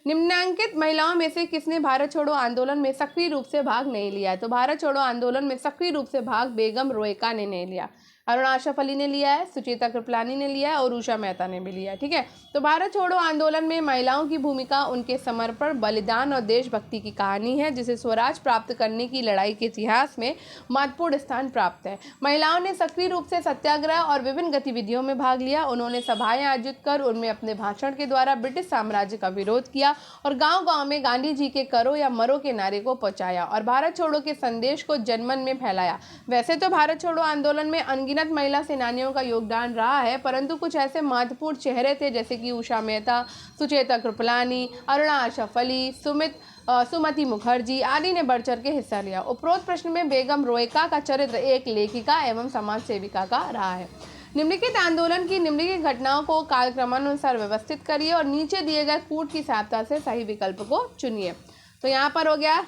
निम्नांकित महिलाओं में से किसने भारत छोड़ो आंदोलन में सक्रिय रूप से भाग नहीं लिया है? तो भारत छोड़ो आंदोलन में सक्रिय रूप से भाग बेगम रोएका ने नहीं लिया। अरुणा आशरफ अली ने लिया है, सुचेता कृपलानी ने लिया है और उषा मेहता ने भी लिया है, ठीक है। तो भारत छोड़ो आंदोलन में महिलाओं की भूमिका, उनके समर्पण, बलिदान और देशभक्ति की कहानी है जिसे स्वराज प्राप्त करने की लड़ाई के इतिहास में महत्वपूर्ण स्थान प्राप्त है। महिलाओं ने सक्रिय रूप से सत्याग्रह और विभिन्न गतिविधियों में भाग लिया। उन्होंने सभाएं आयोजित कर उनमें अपने भाषण के द्वारा ब्रिटिश साम्राज्य का विरोध किया और गाँव-गाँव में गांधी जी के करो या मरो के नारे को पहुंचाया और भारत छोड़ो के संदेश को जनमन में फैलाया। वैसे तो भारत छोड़ो आंदोलन में अनगिनत महिला सेनानियों का योगदान रहा है, परंतु कुछ ऐसे महत्वपूर्ण चेहरे थे जैसे कि उषा मेहता, सुचेता कृपलानी, अरुणा आशरफ अली, सुमति मुखर्जी आदि ने बढ़ चढ़ के हिस्सा लिया। उपरोक्त प्रश्न में बेगम रोएका का चरित्र एक लेखिका एवं समाज सेविका का रहा है। निम्नलिखित आंदोलन की निम्नलिखित घटनाओं को कालक्रमानुसार व्यवस्थित करिए और नीचे दिए गए कूट की सहायता से सही विकल्प को चुनिए। तो यहाँ पर हो गया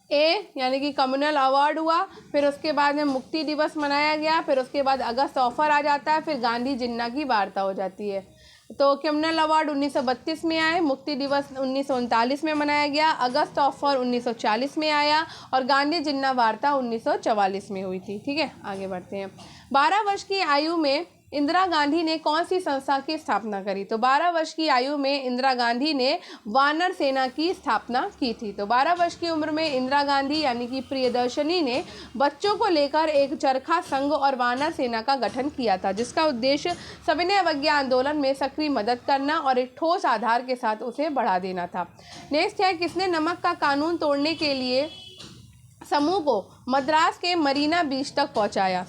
ए यानी कि कम्युनल अवार्ड हुआ, फिर उसके बाद में मुक्ति दिवस मनाया गया, फिर उसके बाद अगस्त ऑफर आ जाता है, फिर गांधी जिन्ना की वार्ता हो जाती है। तो कम्युनल अवार्ड 1932 में आए, मुक्ति दिवस 1939 में मनाया गया, अगस्त ऑफर 1940 में आया और गांधी जिन्ना वार्ता 1944 में हुई थी। ठीक है, आगे बढ़ते हैं। 12 वर्ष की आयु में इंदिरा गांधी ने कौन सी संस्था की स्थापना करी? तो 12 वर्ष की आयु में इंदिरा गांधी ने वानर सेना की स्थापना की थी। तो 12 वर्ष की उम्र में इंदिरा गांधी यानी कि प्रियदर्शनी ने बच्चों को लेकर एक चरखा संघ और वानर सेना का गठन किया था, जिसका उद्देश्य सविनय अवज्ञा आंदोलन में सक्रिय मदद करना और एक ठोस आधार के साथ उसे बढ़ा देना था। नेक्स्ट है, किसने नमक का कानून तोड़ने के लिए समूह को मद्रास के मरीना बीच तक पहुंचाया?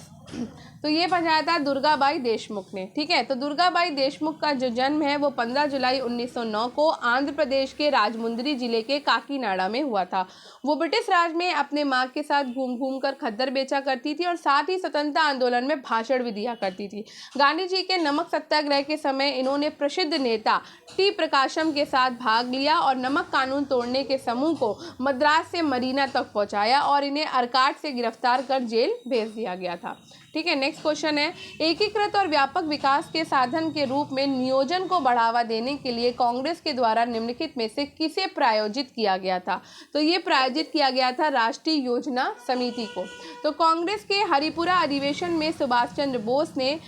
तो ये पहुंचाया था दुर्गाबाई देशमुख ने। ठीक है, तो दुर्गाबाई देशमुख का जो जन्म है वो 15 जुलाई 1909 को आंध्र प्रदेश के राजमुंद्री जिले के काकीनाडा में हुआ था। वो ब्रिटिश राज में अपने माँ के साथ घूम घूम कर खद्दर बेचा करती थी और साथ ही स्वतंत्रता आंदोलन में भाषण भी दिया करती थी। गांधी जी के नमक सत्याग्रह के समय इन्होंने प्रसिद्ध नेता टी प्रकाशम के साथ भाग लिया और नमक कानून तोड़ने के समूह को मद्रास से मरीना तक पहुंचाया और इन्हें अर्काट से गिरफ्तार कर जेल भेज दिया गया था। ठीक है, नेक्स्ट क्वेश्चन है, एकीकृत और व्यापक विकास के साधन के रूप में नियोजन को बढ़ावा देने के लिए कांग्रेस के द्वारा निम्नलिखित में से किसे प्रायोजित किया गया था? तो ये प्रायोजित किया गया था राष्ट्रीय योजना समिति को। तो कांग्रेस के हरिपुरा अधिवेशन में सुभाष चंद्र बोस ने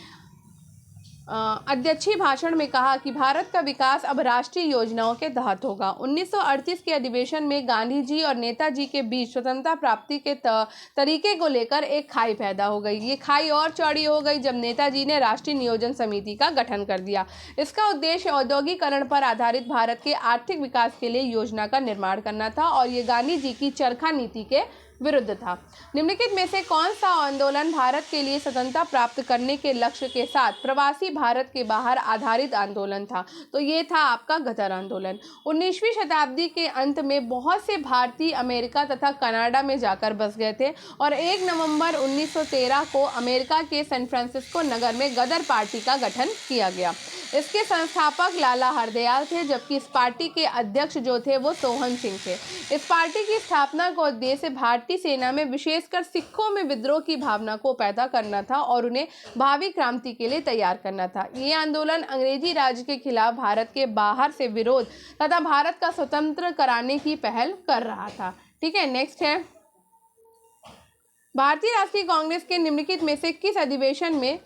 अध्यक्षीय भाषण में कहा कि भारत का विकास अब राष्ट्रीय योजनाओं के तहत होगा। 1938 के अधिवेशन में गांधी जी और नेताजी के बीच स्वतंत्रता प्राप्ति के तरीके को लेकर एक खाई पैदा हो गई। ये खाई और चौड़ी हो गई जब नेताजी ने राष्ट्रीय नियोजन समिति का गठन कर दिया। इसका उद्देश्य औद्योगिकरण पर आधारित भारत के आर्थिक विकास के लिए योजना का निर्माण करना था और ये गांधी जी की चरखा नीति के विरुद्ध था। निम्नलिखित में से कौन सा आंदोलन भारत के लिए स्वतंत्रता प्राप्त करने के लक्ष्य के साथ प्रवासी भारत के बाहर आधारित आंदोलन था? तो ये था आपका गदर आंदोलन। 19वीं शताब्दी के अंत में बहुत से भारतीय अमेरिका तथा कनाडा में जाकर बस गए थे और 1 नवंबर 1913 को अमेरिका के सैन फ्रांसिस्को नगर में गदर पार्टी का गठन किया गया। इसके संस्थापक लाला हरदयाल थे, जबकि इस पार्टी के अध्यक्ष जो थे वो सोहन सिंह थे। इस पार्टी की स्थापना का उद्देश्य भारतीय सेना में विशेषकर सिखों में विद्रोह की भावना को पैदा करना था और उन्हें भावी क्रांति के लिए तैयार करना था। ये आंदोलन अंग्रेजी राज के खिलाफ भारत के बाहर से विरोध तथा भारत का स्वतंत्र कराने की पहल कर रहा था। ठीक है, नेक्स्ट है, भारतीय राष्ट्रीय कांग्रेस के निम्नलिखित में से किस अधिवेशन में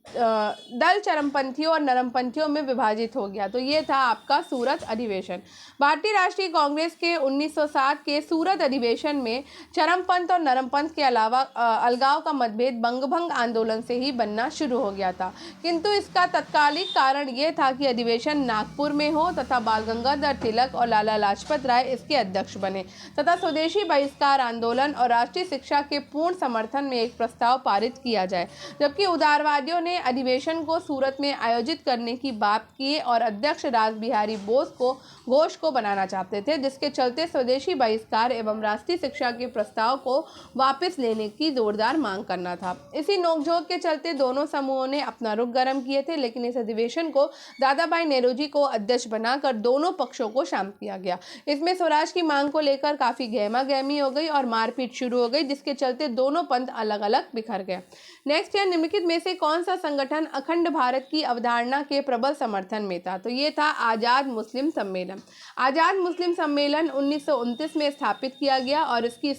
दल चरमपंथियों और नरमपंथियों में विभाजित हो गया? तो ये था आपका सूरत अधिवेशन। भारतीय राष्ट्रीय कांग्रेस के 1907 के सूरत अधिवेशन में चरमपंथ और नरमपंथ के अलावा अलगाव का मतभेद बंगभंग आंदोलन से ही बनना शुरू हो गया था, किंतु इसका तत्कालिक कारण ये था कि अधिवेशन नागपुर में हो तथा बाल गंगाधर तिलक और लाला लाजपत राय इसके अध्यक्ष बने तथा स्वदेशी बहिष्कार आंदोलन और राष्ट्रीय शिक्षा के पूर्ण समर्थन में एक प्रस्ताव पारित किया जाए, जबकि उदारवादियों ने अधिवेशन को सूरत में आयोजित करने की बात की और अध्यक्ष राज बिहारी बोस को घोष को बनाना चाहते थे, जिसके चलते स्वदेशी बहिष्कार एवं राष्ट्रीय शिक्षा के प्रस्ताव को वापस लेने की जोरदार मांग करना था। इसी नोकझोंक के चलते दोनों समूहों ने अपना रुख गर्म किए थे, लेकिन इस अधिवेशन को दादाभाई नेहरूजी को अध्यक्ष बनाकर दोनों पक्षों को शांत किया गया। इसमें स्वराज की मांग को लेकर काफी गहमा गहमी हो गई और मारपीट शुरू हो गई, जिसके चलते दोनों पंथ अलग अलग बिखर गए। नेक्स्ट है, निम्नलिखित में से कौन सा संगठन अखंड भारत की अवधारणा के प्रबल समर्थन में था? तो ये था आजाद मुस्लिम सम्मेलन। आजाद मुस्लिम सम्मेलन 1929 में स्थापित किया गया और इसकी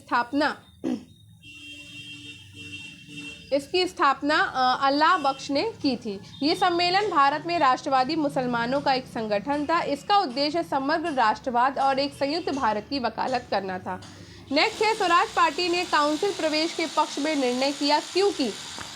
स्थापना अल्लाह बख्श ने की थी। ये सम्मेलन भारत में राष्ट्रवादी मुसलमानों का एक संगठन था। इसका उद्देश्य समग्र राष्ट्रवाद और एक संयुक्त भारत की वकालत करना था। नेक्स्ट है, स्वराज पार्टी ने काउंसिल प्रवेश के पक्ष में निर्णय किया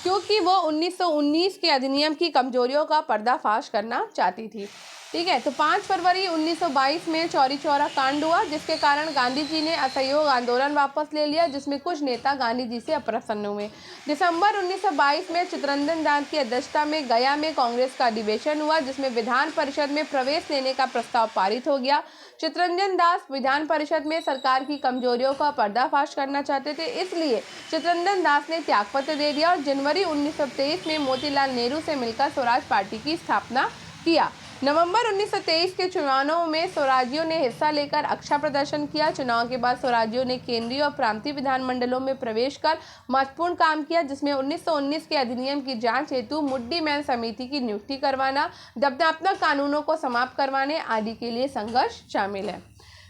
क्योंकि वो 1919 के अधिनियम की कमजोरियों का पर्दाफाश करना चाहती थी। ठीक है। तो 5 फरवरी 1922 में चौरी चौरा कांड हुआ, जिसके कारण गांधी जी ने असहयोग आंदोलन वापस ले लिया, जिसमें कुछ नेता गांधी जी से अप्रसन्न हुए। दिसंबर 1922 में चित्तरंजन दास की अध्यक्षता में गया में कांग्रेस का अधिवेशन हुआ, जिसमें विधान परिषद में प्रवेश लेने का प्रस्ताव पारित हो गया। चित्तरंजन दास विधान परिषद में सरकार की कमजोरियों का पर्दाफाश करना चाहते थे, इसलिए चित्तरंजन दास ने त्यागपत्र दे दिया और जनवरी 1923 में मोतीलाल नेहरू से मिलकर स्वराज पार्टी की स्थापना किया। नवंबर 1923 के चुनावों में स्वराजियों ने हिस्सा लेकर अच्छा प्रदर्शन किया। चुनाव के बाद स्वराजियों ने केंद्रीय और प्रांतीय विधानमंडलों में प्रवेश कर महत्वपूर्ण काम किया, जिसमें 1919 के अधिनियम की जांच हेतु मुड्डी मैन समिति की नियुक्ति करवाना, दंडात्मक कानूनों को समाप्त करवाने आदि के लिए संघर्ष शामिल है।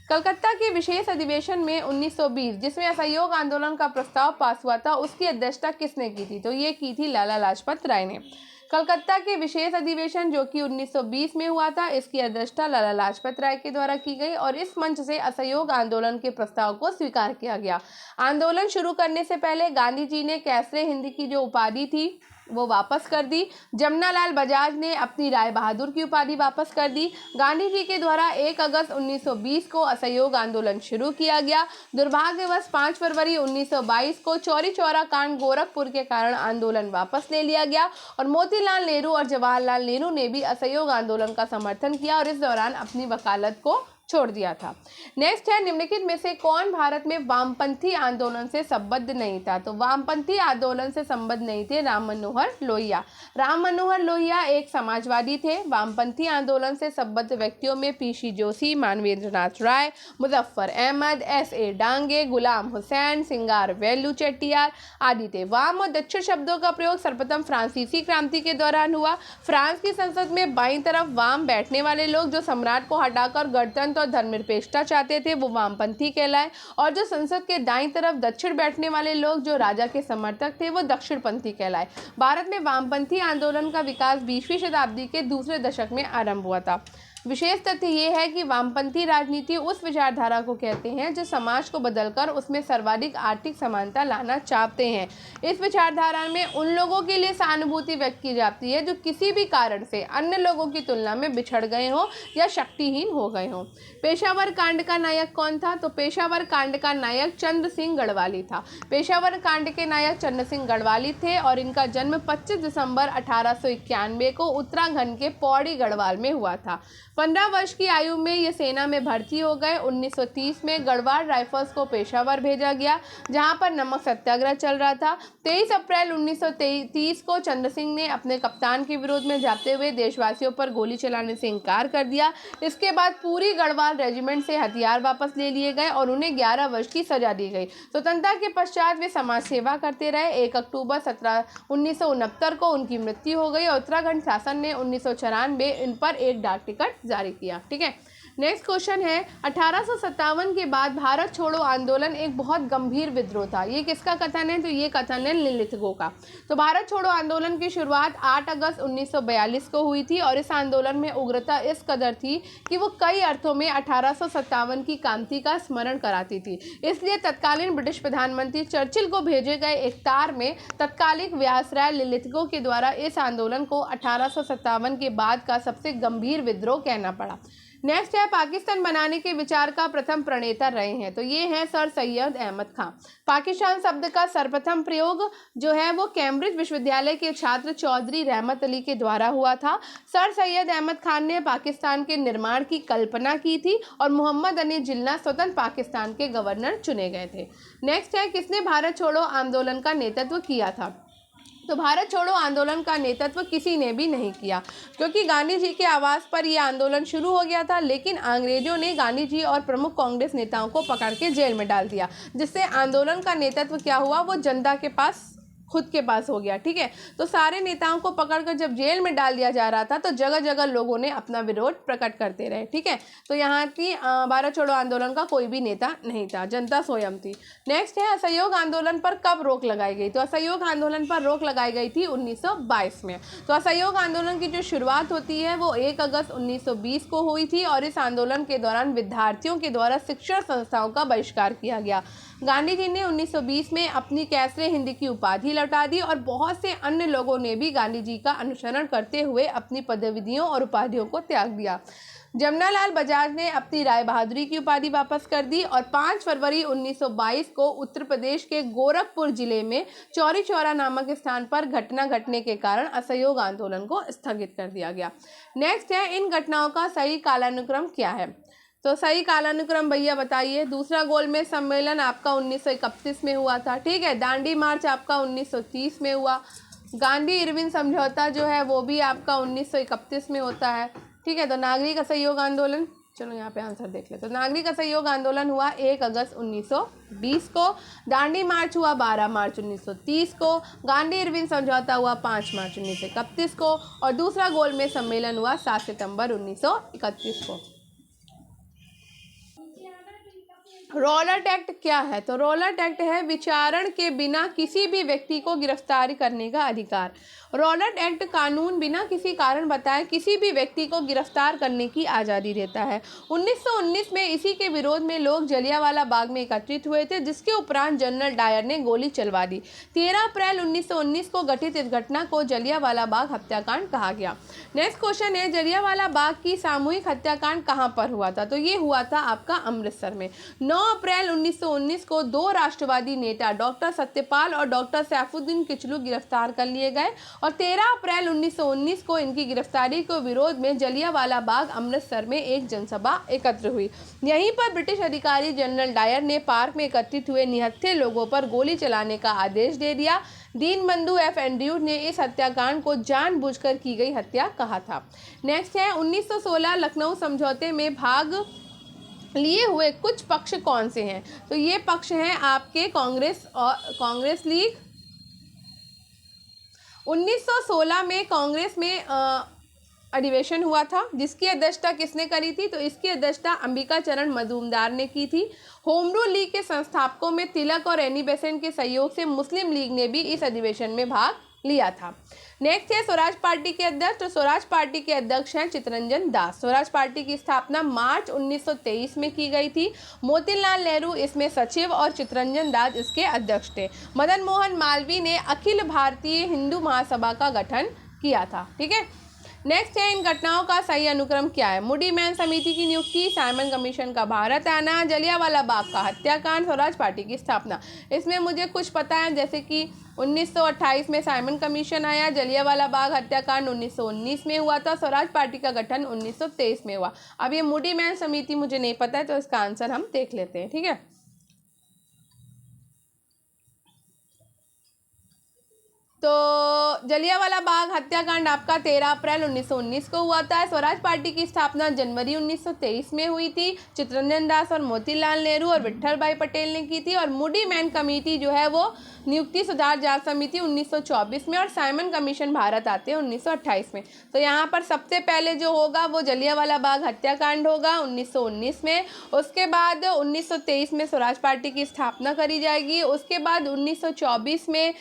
कलकत्ता के विशेष अधिवेशन में 1920 जिसमें असहयोग आंदोलन का प्रस्ताव पास हुआ था, उसकी अध्यक्षता किसने की थी? तो ये की थी लाला लाजपत राय ने। कलकत्ता के विशेष अधिवेशन जो कि 1920 में हुआ था, इसकी अध्यक्षता लाला लाजपत राय के द्वारा की गई और इस मंच से असहयोग आंदोलन के प्रस्ताव को स्वीकार किया गया। आंदोलन शुरू करने से पहले गांधी जी ने कैसरे हिंद की जो उपाधि थी वो वापस कर दी। जमनालाल बजाज ने अपनी राय बहादुर की उपाधि वापस कर दी। गांधी जी के द्वारा 1 अगस्त 1920 को असहयोग आंदोलन शुरू किया गया। दुर्भाग्यवश 5 फरवरी 1922 को चौरी चौरा कांड गोरखपुर के कारण आंदोलन वापस ले लिया गया और मोतीलाल नेहरू और जवाहरलाल नेहरू ने भी असहयोग आंदोलन का समर्थन किया और इस दौरान अपनी वकालत को छोड़ दिया था। नेक्स्ट है, निम्नलिखित में से कौन भारत में वामपंथी आंदोलन से संबद्ध नहीं था? तो वामपंथी आंदोलन से संबद्ध नहीं थे राम मनोहर लोहिया। राम मनोहर लोहिया एक समाजवादी थे। वामपंथी आंदोलन से संबद्ध व्यक्तियों में पीसी जोशी, मानवेंद्र नाथ राय, मुजफ्फर अहमद, S.A. डांगे, गुलाम हुसैन, सिंगार वेलू चेट्टियार आदि थे। वाम और दक्षिण शब्दों का प्रयोग सर्वप्रथम फ्रांसीसी क्रांति के दौरान हुआ। फ्रांस की संसद में बाईं तरफ वाम बैठने वाले लोग जो सम्राट को हटाकर गणतंत्र और धर्मनिरपेक्षता चाहते थे वो वामपंथी कहलाए और जो संसद के दाईं तरफ दक्षिण बैठने वाले लोग जो राजा के समर्थक थे वो दक्षिणपंथी कहलाए। भारत में वामपंथी आंदोलन का विकास 20वीं शताब्दी के दूसरे दशक में आरंभ हुआ था। विशेष तथ्य ये है कि वामपंथी राजनीति उस विचारधारा को कहते हैं जो समाज को बदलकर उसमें सर्वाधिक आर्थिक समानता लाना चाहते हैं। इस विचारधारा में उन लोगों के लिए सहानुभूति व्यक्त की जाती है जो किसी भी कारण से अन्य लोगों की तुलना में बिछड़ गए हों या शक्तिहीन हो गए हों। पेशावर कांड का नायक कौन था? तो पेशावर कांड का नायक चंद्र सिंह गढ़वाली था। पेशावर कांड के नायक चंद्र सिंह गढ़वाली थे और इनका जन्म 25 दिसंबर 1891 को उत्तराखंड के पौड़ी गढ़वाल में हुआ था। 15 वर्ष की आयु में ये सेना में भर्ती हो गए। 1930 में गढ़वाल राइफल्स को पेशावर भेजा गया जहां पर नमक सत्याग्रह चल रहा था। 23 अप्रैल 1930 को चंद्र सिंह ने अपने कप्तान के विरोध में जाते हुए देशवासियों पर गोली चलाने से इनकार कर दिया। इसके बाद पूरी गढ़वाल रेजिमेंट से हथियार वापस ले लिए गए और उन्हें 11 वर्ष की सजा दी गई। स्वतंत्रता के पश्चात वे समाज सेवा करते रहे। 1 अक्टूबर 1969 को उनकी मृत्यु हो गई और उत्तराखंड शासन ने 1994 इन पर एक डाक टिकट जारी किया। ठीक है। नेक्स्ट क्वेश्चन है, 1857 के बाद भारत छोड़ो आंदोलन एक बहुत गंभीर विद्रोह था। ये किसका कथन है? तो ये कथन है लिलिथगो का। तो भारत छोड़ो आंदोलन की शुरुआत 8 अगस्त 1942 को हुई थी और इस आंदोलन में उग्रता इस कदर थी कि वो कई अर्थों में 1857 की क्रांति का स्मरण कराती थी। इसलिए तत्कालीन ब्रिटिश प्रधानमंत्री चर्चिल को भेजे गए एक तार में तत्कालिक व्यासराय लिलिथगो के द्वारा इस आंदोलन को 1857 के बाद का सबसे गंभीर विद्रोह कहना पड़ा। नेक्स्ट है, पाकिस्तान बनाने के विचार का प्रथम प्रणेता रहे हैं। तो ये है सर सैयद अहमद खां। पाकिस्तान शब्द का सर्वप्रथम प्रयोग जो है वो कैम्ब्रिज विश्वविद्यालय के छात्र चौधरी रहमत अली के द्वारा हुआ था। सर सैयद अहमद खान ने पाकिस्तान के निर्माण की कल्पना की थी और मोहम्मद अली जिन्ना स्वतंत्र पाकिस्तान के गवर्नर चुने गए थे। नेक्स्ट है, किसने भारत छोड़ो आंदोलन का नेतृत्व किया था? तो भारत छोड़ो आंदोलन का नेतृत्व किसी ने भी नहीं किया क्योंकि गांधी जी के आवाज़ पर यह आंदोलन शुरू हो गया था, लेकिन अंग्रेजों ने गांधी जी और प्रमुख कांग्रेस नेताओं को पकड़ के जेल में डाल दिया, जिससे आंदोलन का नेतृत्व क्या हुआ, वो जनता के पास खुद के पास हो गया। ठीक है। तो सारे नेताओं को पकड़कर जब जेल में डाल दिया जा रहा था तो जगह जगह लोगों ने अपना विरोध प्रकट करते रहे। ठीक है। तो यहाँ की भारत छोड़ो आंदोलन का कोई भी नेता नहीं था, जनता स्वयं थी। नेक्स्ट है, असहयोग आंदोलन पर कब रोक लगाई गई? तो असहयोग आंदोलन पर रोक लगाई गई थी 1922 में। तो असहयोग आंदोलन की जो शुरुआत होती है वो 1 अगस्त 1920 को हुई थी और इस आंदोलन के दौरान विद्यार्थियों के द्वारा शिक्षण संस्थाओं का बहिष्कार किया गया। गांधी जी ने 1920 में अपनी कैसरे हिंद की उपाधि लौटा दी और बहुत से अन्य लोगों ने भी गांधी जी का अनुसरण करते हुए अपनी पदवियों और उपाधियों को त्याग दिया। जमनालाल बजाज ने अपनी राय बहादुरी की उपाधि वापस कर दी और 5 फरवरी 1922 को उत्तर प्रदेश के गोरखपुर जिले में चौरी चौरा नामक स्थान पर घटना घटने के कारण असहयोग आंदोलन को स्थगित कर दिया गया। नेक्स्ट है, इन घटनाओं का सही कालानुक्रम क्या है? तो सही कालानुक्रम भैया बताइए। दूसरा गोलमेज सम्मेलन आपका 1931 में हुआ था, ठीक है। दांडी मार्च आपका 1930 में हुआ। गांधी इरविन समझौता जो है वो भी आपका 1931 में होता है, ठीक है। तो नागरिक असहयोग आंदोलन, चलो यहाँ पे आंसर देख ले। तो नागरिक असहयोग आंदोलन हुआ 1 अगस्त 1920 को। दांडी मार्च हुआ 12 मार्च 1930 को। गांधी इरविन समझौता हुआ 5 मार्च 1931 को। और दूसरा गोलमेज सम्मेलन हुआ 7 सितंबर 1931 को। रॉलट एक्ट क्या है? तो रॉलट एक्ट है विचारण के बिना किसी भी व्यक्ति को गिरफ्तार करने का अधिकार। रॉलट एक्ट कानून बिना किसी कारण बताए किसी भी व्यक्ति को गिरफ्तार करने की आज़ादी देता है। 1919 में इसी के विरोध में लोग जलियांवाला बाग में एकत्रित हुए थे, जिसके उपरांत जनरल डायर ने गोली चलवा दी। 13 अप्रैल 1919 को घटित इस घटना को जलियांवाला बाग हत्याकांड कहा गया। नेक्स्ट क्वेश्चन है, जलियांवाला बाग की सामूहिक हत्याकांड कहाँ पर हुआ था? तो ये हुआ था आपका अमृतसर में। 9 अप्रैल 1919 को 2 राष्ट्रवादी नेता डॉक्टर सत्यपाल और डॉक्टर सैफुद्दीन किचलू गिरफ्तार कर लिए गए और 13 अप्रैल 1919 को इनकी गिरफ्तारी के विरोध में जलियांवाला बाग अमृतसर में एक जनसभा एकत्र हुई। यहीं पर ब्रिटिश अधिकारी जनरल डायर ने पार्क में एकत्रित हुए निहत्थे लोगों पर गोली चलाने का आदेश दे दिया। दीनबंधु एफ एंड्रयूज ने इस हत्याकांड को जानबूझकर की गई हत्या कहा था। नेक्स्ट है, 1916 लखनऊ समझौते में भाग लिए हुए कुछ पक्ष कौन से हैं? तो ये पक्ष हैं आपके कांग्रेस और कांग्रेस लीग। 1916 में कांग्रेस में अधिवेशन हुआ था, जिसकी अध्यक्षता किसने करी थी? तो इसकी अध्यक्षता अंबिका चरण मजूमदार ने की थी। होम रूल लीग के संस्थापकों में तिलक और एनी बेसेंट के सहयोग से मुस्लिम लीग ने भी इस अधिवेशन में भाग लिया था। नेक्स्ट है स्वराज पार्टी के अध्यक्ष। तो स्वराज पार्टी के अध्यक्ष हैं चित्तरंजन दास। स्वराज पार्टी की स्थापना मार्च 1923 में की गई थी। मोतीलाल नेहरू इसमें सचिव और चित्तरंजन दास इसके अध्यक्ष थे। मदन मोहन मालवीय ने अखिल भारतीय हिंदू महासभा का गठन किया था, ठीक है। नेक्स्ट है, इन घटनाओं का सही अनुक्रम क्या है? मूडी मैन समिति की नियुक्ति, साइमन कमीशन का भारत आना, जलियांवाला बाग का हत्याकांड, स्वराज पार्टी की स्थापना। इसमें मुझे कुछ पता है, जैसे कि 1928 में साइमन कमीशन आया, जलियांवाला बाग हत्याकांड 1919 में हुआ था, स्वराज पार्टी का गठन 1923 में हुआ। अब ये मूडी मैन समिति मुझे नहीं पता है, तो इसका आंसर हम देख लेते हैं, ठीक है। तो जलियांवाला बाग हत्याकांड आपका 13 अप्रैल 1919 को हुआ था। स्वराज पार्टी की स्थापना जनवरी 1923 में हुई थी। चित्तरंजन दास और मोतीलाल नेहरू और विट्ठल भाई पटेल ने की थी। और मूडी मैन कमेटी जो है वो नियुक्ति सुधार जांच समिति 1924 में, और साइमन कमीशन भारत आते हैं 1928 में। तो यहाँ पर सबसे पहले जो होगा वो जलियांवाला बाग हत्याकांड होगा 1919 में। उसके बाद 1923 में स्वराज पार्टी की स्थापना करी जाएगी। उसके बाद 1924 में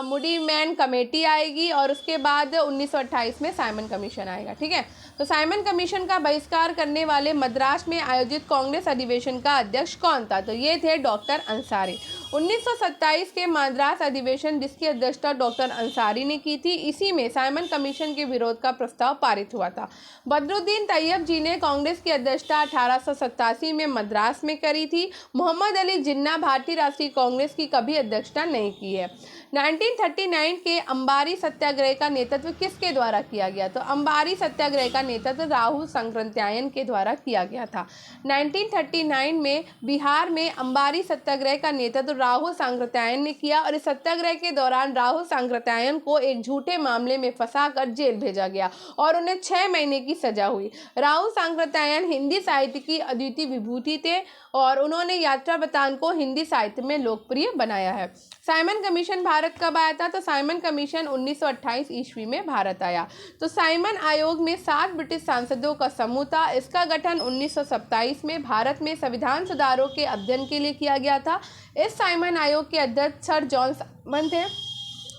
मूडी मैन कमेटी आएगी और उसके बाद 1928 में साइमन कमीशन आएगा, ठीक है। तो साइमन कमीशन का बहिष्कार करने वाले मद्रास में आयोजित कांग्रेस अधिवेशन का अध्यक्ष कौन था? तो ये थे डॉक्टर अंसारी। 1927 के मद्रास अधिवेशन जिसकी अध्यक्षता डॉक्टर अंसारी ने की थी, इसी में साइमन कमीशन के विरोध का प्रस्ताव पारित हुआ था। बदरुद्दीन तैयब जी ने कांग्रेस की अध्यक्षता 1887 में मद्रास में करी थी। मोहम्मद अली जिन्ना भारतीय राष्ट्रीय कांग्रेस की कभी अध्यक्षता नहीं की है। 1939 के अंबारी सत्याग्रह का नेतृत्व किसके द्वारा किया गया? तो अंबारी सत्याग्रह का नेतृत्व राहुल सांकृत्यायन के द्वारा किया गया था। 1939 में बिहार में अंबारी सत्याग्रह का नेतृत्व राहुल सांकृत्यायन ने किया और इस सत्याग्रह के दौरान राहुल सांकृत्यायन को एक झूठे मामले में फंसाकर जेल भेजा गया और उन्हें 6 महीने की सजा हुई। राहुल सांकृत्यायन हिंदी साहित्य की अद्वितीय विभूति थे और उन्होंने यात्रा वृत्तांत को हिंदी साहित्य में लोकप्रिय बनाया है। साइमन कमीशन भारत कब आया था? तो साइमन कमीशन 1928 ईस्वी में भारत आया। तो साइमन आयोग में 7 ब्रिटिश सांसदों का समूह था। इसका गठन 1927 में भारत में संविधान सुधारों के अध्ययन के लिए किया गया था। इस साइमन आयोग के अध्यक्ष सर जॉन साइमन थे।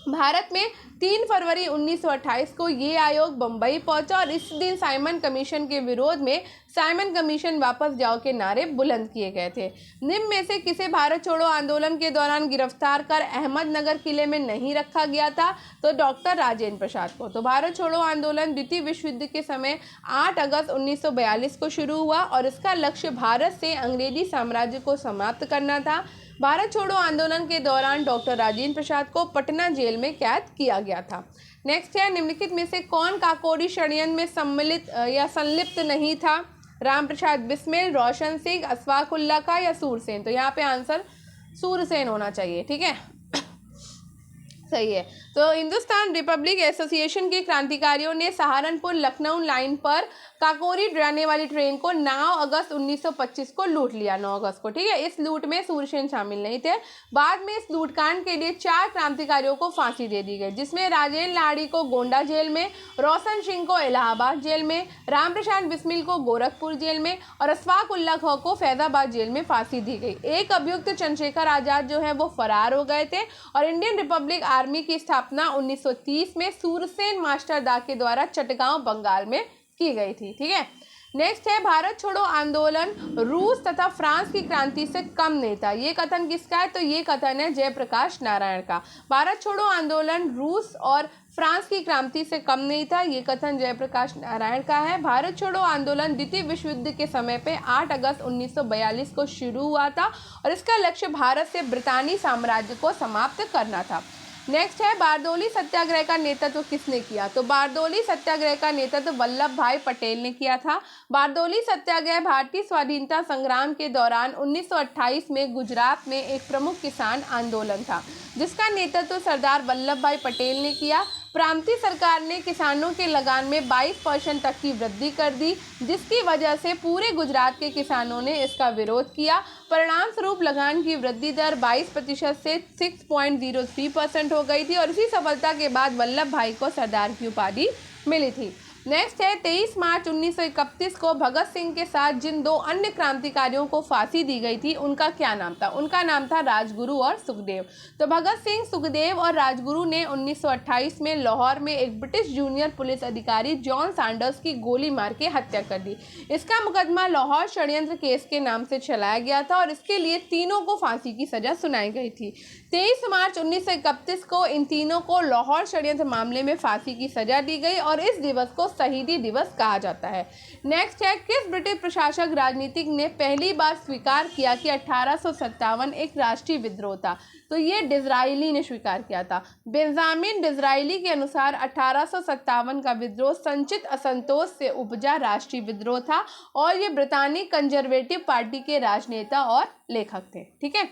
भारत में 3 फरवरी 1928 को ये आयोग बम्बई पहुंचा और इस दिन साइमन कमीशन के विरोध में साइमन कमीशन वापस जाओ के नारे बुलंद किए गए थे। निम्न में से किसे भारत छोड़ो आंदोलन के दौरान गिरफ्तार कर अहमदनगर किले में नहीं रखा गया था? तो डॉक्टर राजेंद्र प्रसाद को। तो भारत छोड़ो आंदोलन द्वितीय विश्व युद्ध के समय 8 अगस्त 1942 को शुरू हुआ और इसका लक्ष्य भारत से अंग्रेजी साम्राज्य को समाप्त करना था। भारत छोड़ो आंदोलन के दौरान डॉक्टर राजेंद्र प्रसाद को पटना जेल में कैद किया गया था। नेक्स्ट है, निम्नलिखित में से कौन काकोरी षड्यंत्र में सम्मिलित या संलिप्त नहीं था? रामप्रसाद बिस्मिल, रोशन सिंह, अशफाक उल्लाह खां या सूरसेन? तो यहाँ पे आंसर सूरसेन होना चाहिए। ठीक है, सही है। तो हिंदुस्तान रिपब्लिक एसोसिएशन के क्रांतिकारियों ने सहारनपुर लखनऊ लाइन पर काकोरी जाने वाली ट्रेन को 9 अगस्त 1925 को लूट लिया। 9 अगस्त को, ठीक है। इस लूट में सूरसेन शामिल नहीं थे। बाद में इस लूटकांड के लिए 4 क्रांतिकारियों को फांसी दे दी गई, जिसमें राजेंद्र लाहिड़ी को गोंडा जेल में, रोशन सिंह को इलाहाबाद जेल में, रामप्रसाद बिस्मिल को गोरखपुर जेल में और अशफाक उल्लाह खां को फैजाबाद जेल में फांसी दी गई। एक अभियुक्त चंद्रशेखर आजाद जो है वो फरार हो गए थे और इंडियन रिपब्लिक आर्मी की स्थापना 1930 में सूरसेन मास्टर दा के द्वारा चटगांव बंगाल में की गई थी। ठीक है, नेक्स्ट है, भारत छोड़ो आंदोलन रूस तथा फ्रांस की क्रांति से कम नहीं था। ये कथन किसका है? तो ये कथन है जयप्रकाश नारायण का। भारत छोड़ो आंदोलन रूस और फ्रांस की क्रांति से कम नहीं था, ये कथन जयप्रकाश नारायण का है। भारत छोड़ो आंदोलन द्वितीय विश्व युद्ध के समय पे 8 अगस्त 1942 को शुरू हुआ था और इसका लक्ष्य भारत से ब्रितानी साम्राज्य को समाप्त करना था। नेक्स्ट है, बारदोली सत्याग्रह का नेतृत्व किसने किया? तो बारदोली सत्याग्रह का नेतृत्व वल्लभ भाई पटेल ने किया था। बारदोली सत्याग्रह भारतीय स्वाधीनता संग्राम के दौरान 1928 में गुजरात में एक प्रमुख किसान आंदोलन था, जिसका नेतृत्व सरदार वल्लभ भाई पटेल ने किया। प्रांतीय सरकार ने किसानों के लगान में 22% तक की वृद्धि कर दी, जिसकी वजह से पूरे गुजरात के किसानों ने इसका विरोध किया। परिणाम स्वरूप लगान की वृद्धि दर 22% से 6.03% हो गई थी और इसी सफलता के बाद वल्लभ भाई को सरदार की उपाधि मिली थी। नेक्स्ट है, 23 मार्च 1931 को भगत सिंह के साथ जिन 2 अन्य क्रांतिकारियों को फांसी दी गई थी, उनका क्या नाम था? उनका नाम था राजगुरु और सुखदेव। तो भगत सिंह, सुखदेव और राजगुरु ने 1928 में लाहौर में एक ब्रिटिश जूनियर पुलिस अधिकारी जॉन सैंडर्स की गोली मार के हत्या कर दी। इसका मुकदमा लाहौर षड्यंत्र केस के नाम से चलाया गया था और इसके लिए तीनों को फांसी की सजा सुनाई गई थी। 23 मार्च 1931 को इन तीनों को लाहौर षड्यंत्र मामले में फांसी की सजा दी गई और इस दिवस को शहीदी दिवस कहा जाता है। नेक्स्ट है, किस ब्रिटिश प्रशासक राजनीतिक ने पहली बार स्वीकार किया कि 1857 एक राष्ट्रीय विद्रोह था? तो ये डिज़रायली ने स्वीकार किया था। बेंजामिन डिज़रायली के अनुसार 1857 का विद्रोह संचित असंतोष से उपजा राष्ट्रीय विद्रोह था और ये ब्रिटानी कंजर्वेटिव पार्टी के राजनेता और लेखक थे। ठीक है,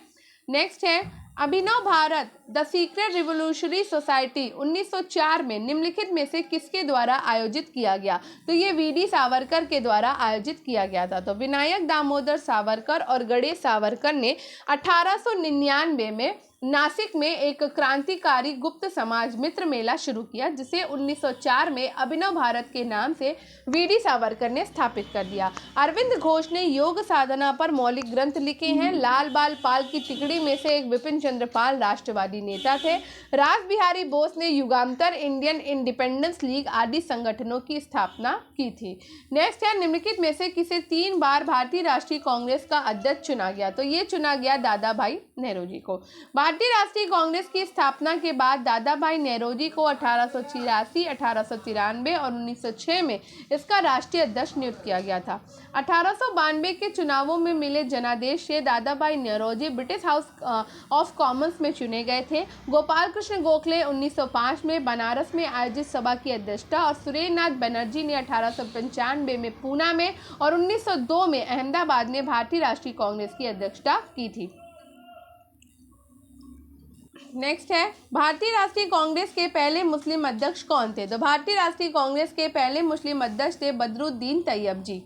नेक्स्ट है, Abhinav Bharat the secret revolutionary society 1904 में निम्नलिखित में से किसके द्वारा आयोजित किया गया? तो ये वीडी सावरकर के द्वारा आयोजित किया गया था। तो विनायक दामोदर सावरकर और गणेश सावरकर ने 1899 में नासिक में एक क्रांतिकारी गुप्त समाज मित्र मेला शुरू किया, जिसे 1904 में अभिनव भारत के नाम से वीडी सावरकर ने स्थापित कर दिया। अरविंद घोष ने योग साधना पर मौलिक ग्रंथ लिखे हैं। लाल बाल पाल की टिकड़ी में से एक विपिन चंद्र पाल राष्ट्रवादी नेता थे। रास बिहारी बोस ने युगांतर, इंडियन इंडिपेंडेंस लीग आदि संगठनों की स्थापना की थी। नेक्स्ट है, निम्नलिखित में से किसे 3 बार भारतीय राष्ट्रीय कांग्रेस का अध्यक्ष चुना गया? तो ये चुना गया दादा भाई नेहरू को। भारतीय राष्ट्रीय कांग्रेस की स्थापना के बाद दादा भाई नेहरू को 1886, 1893 और 1906 में इसका राष्ट्रीय अध्यक्ष नियुक्त किया गया था। 1892 के चुनावों में मिले जनादेश से दादा भाई Nehru British house of Commons में चुने गए थे। गोपाल कृष्ण गोखले 1905 में बनारस में आयोजित सभा की अध्यक्षता और सुरेंद्रनाथ बनर्जी ने 1895 में पूना में और 1902 में अहमदाबाद में भारतीय राष्ट्रीय कांग्रेस की अध्यक्षता की थी। नेक्स्ट है, भारतीय राष्ट्रीय कांग्रेस के पहले मुस्लिम अध्यक्ष कौन थे? तो भारतीय राष्ट्रीय कांग्रेस के पहले मुस्लिम अध्यक्ष थे बदरुद्दीन तैयब जी।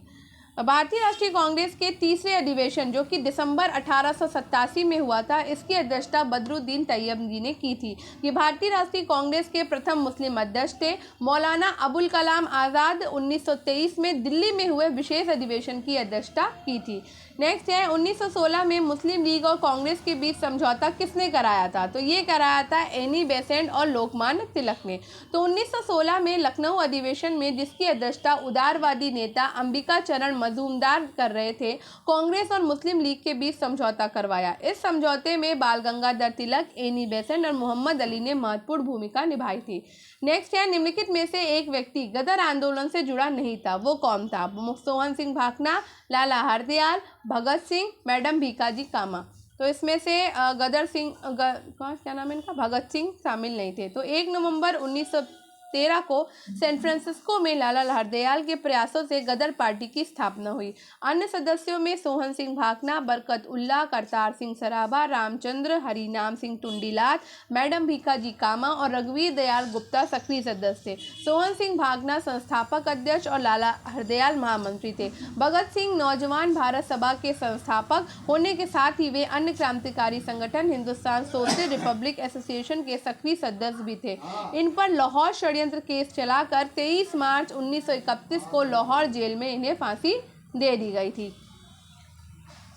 भारतीय राष्ट्रीय कांग्रेस के तीसरे अधिवेशन जो कि दिसंबर 1887 में हुआ था, इसकी अध्यक्षता बदरुद्दीन तैयबजी ने की थी। ये भारतीय राष्ट्रीय कांग्रेस के प्रथम मुस्लिम अध्यक्ष थे। मौलाना अबुल कलाम आज़ाद 1923 में दिल्ली में हुए विशेष अधिवेशन की अध्यक्षता की थी। नेक्स्ट है 1916 में मुस्लिम लीग और कांग्रेस के बीच समझौता किसने कराया था? तो ये कराया था एनी बेसेंट और लोकमान्य तिलक ने। तो 1916 में लखनऊ अधिवेशन में जिसकी अध्यक्षता उदारवादी नेता अंबिका चरण मजूमदार कर रहे थे, कांग्रेस और मुस्लिम लीग के बीच समझौता करवाया। इस समझौते में बाल गंगाधर तिलक, एनी बेसेंट और मोहम्मद अली ने महत्वपूर्ण भूमिका निभाई थी। नेक्स्ट है निम्नलिखित में से एक व्यक्ति गदर आंदोलन से जुड़ा नहीं था, वो कौन था? सोहन सिंह भाखड़ा, लाला हरदयाल, भगत सिंह, मैडम भीकाजी कामा। तो इसमें से गदर सिंह क्या नाम है इनका, भगत सिंह शामिल नहीं थे। तो 1 नवंबर 1913 को सैन फ्रांसिस्को में लाला हरदयाल के प्रयासों से गदर पार्टी की स्थापना हुई। अन्य सदस्यों में सोहन सिंह भाखड़ा, बरकत उल्लाह, करतार सिंह सराभा, रामचंद्र, हरिनाम सिंह टुंडीलाल, मैडम भीकाजी कामा और रघुवीर दयाल गुप्ता सक्रिय सदस्य थे। सोहन सिंह भाखड़ा संस्थापक अध्यक्ष और लाला हरदयाल महामंत्री थे। भगत सिंह नौजवान भारत सभा के संस्थापक होने के साथ ही वे अन्य क्रांतिकारी संगठन हिंदुस्तान सोशल रिपब्लिक एसोसिएशन के सक्रिय सदस्य भी थे। इन पर लाहौर षड्यंत्र केस चलाकर 23 मार्च 1931 को लाहौर जेल में इन्हें फांसी दे दी गई थी।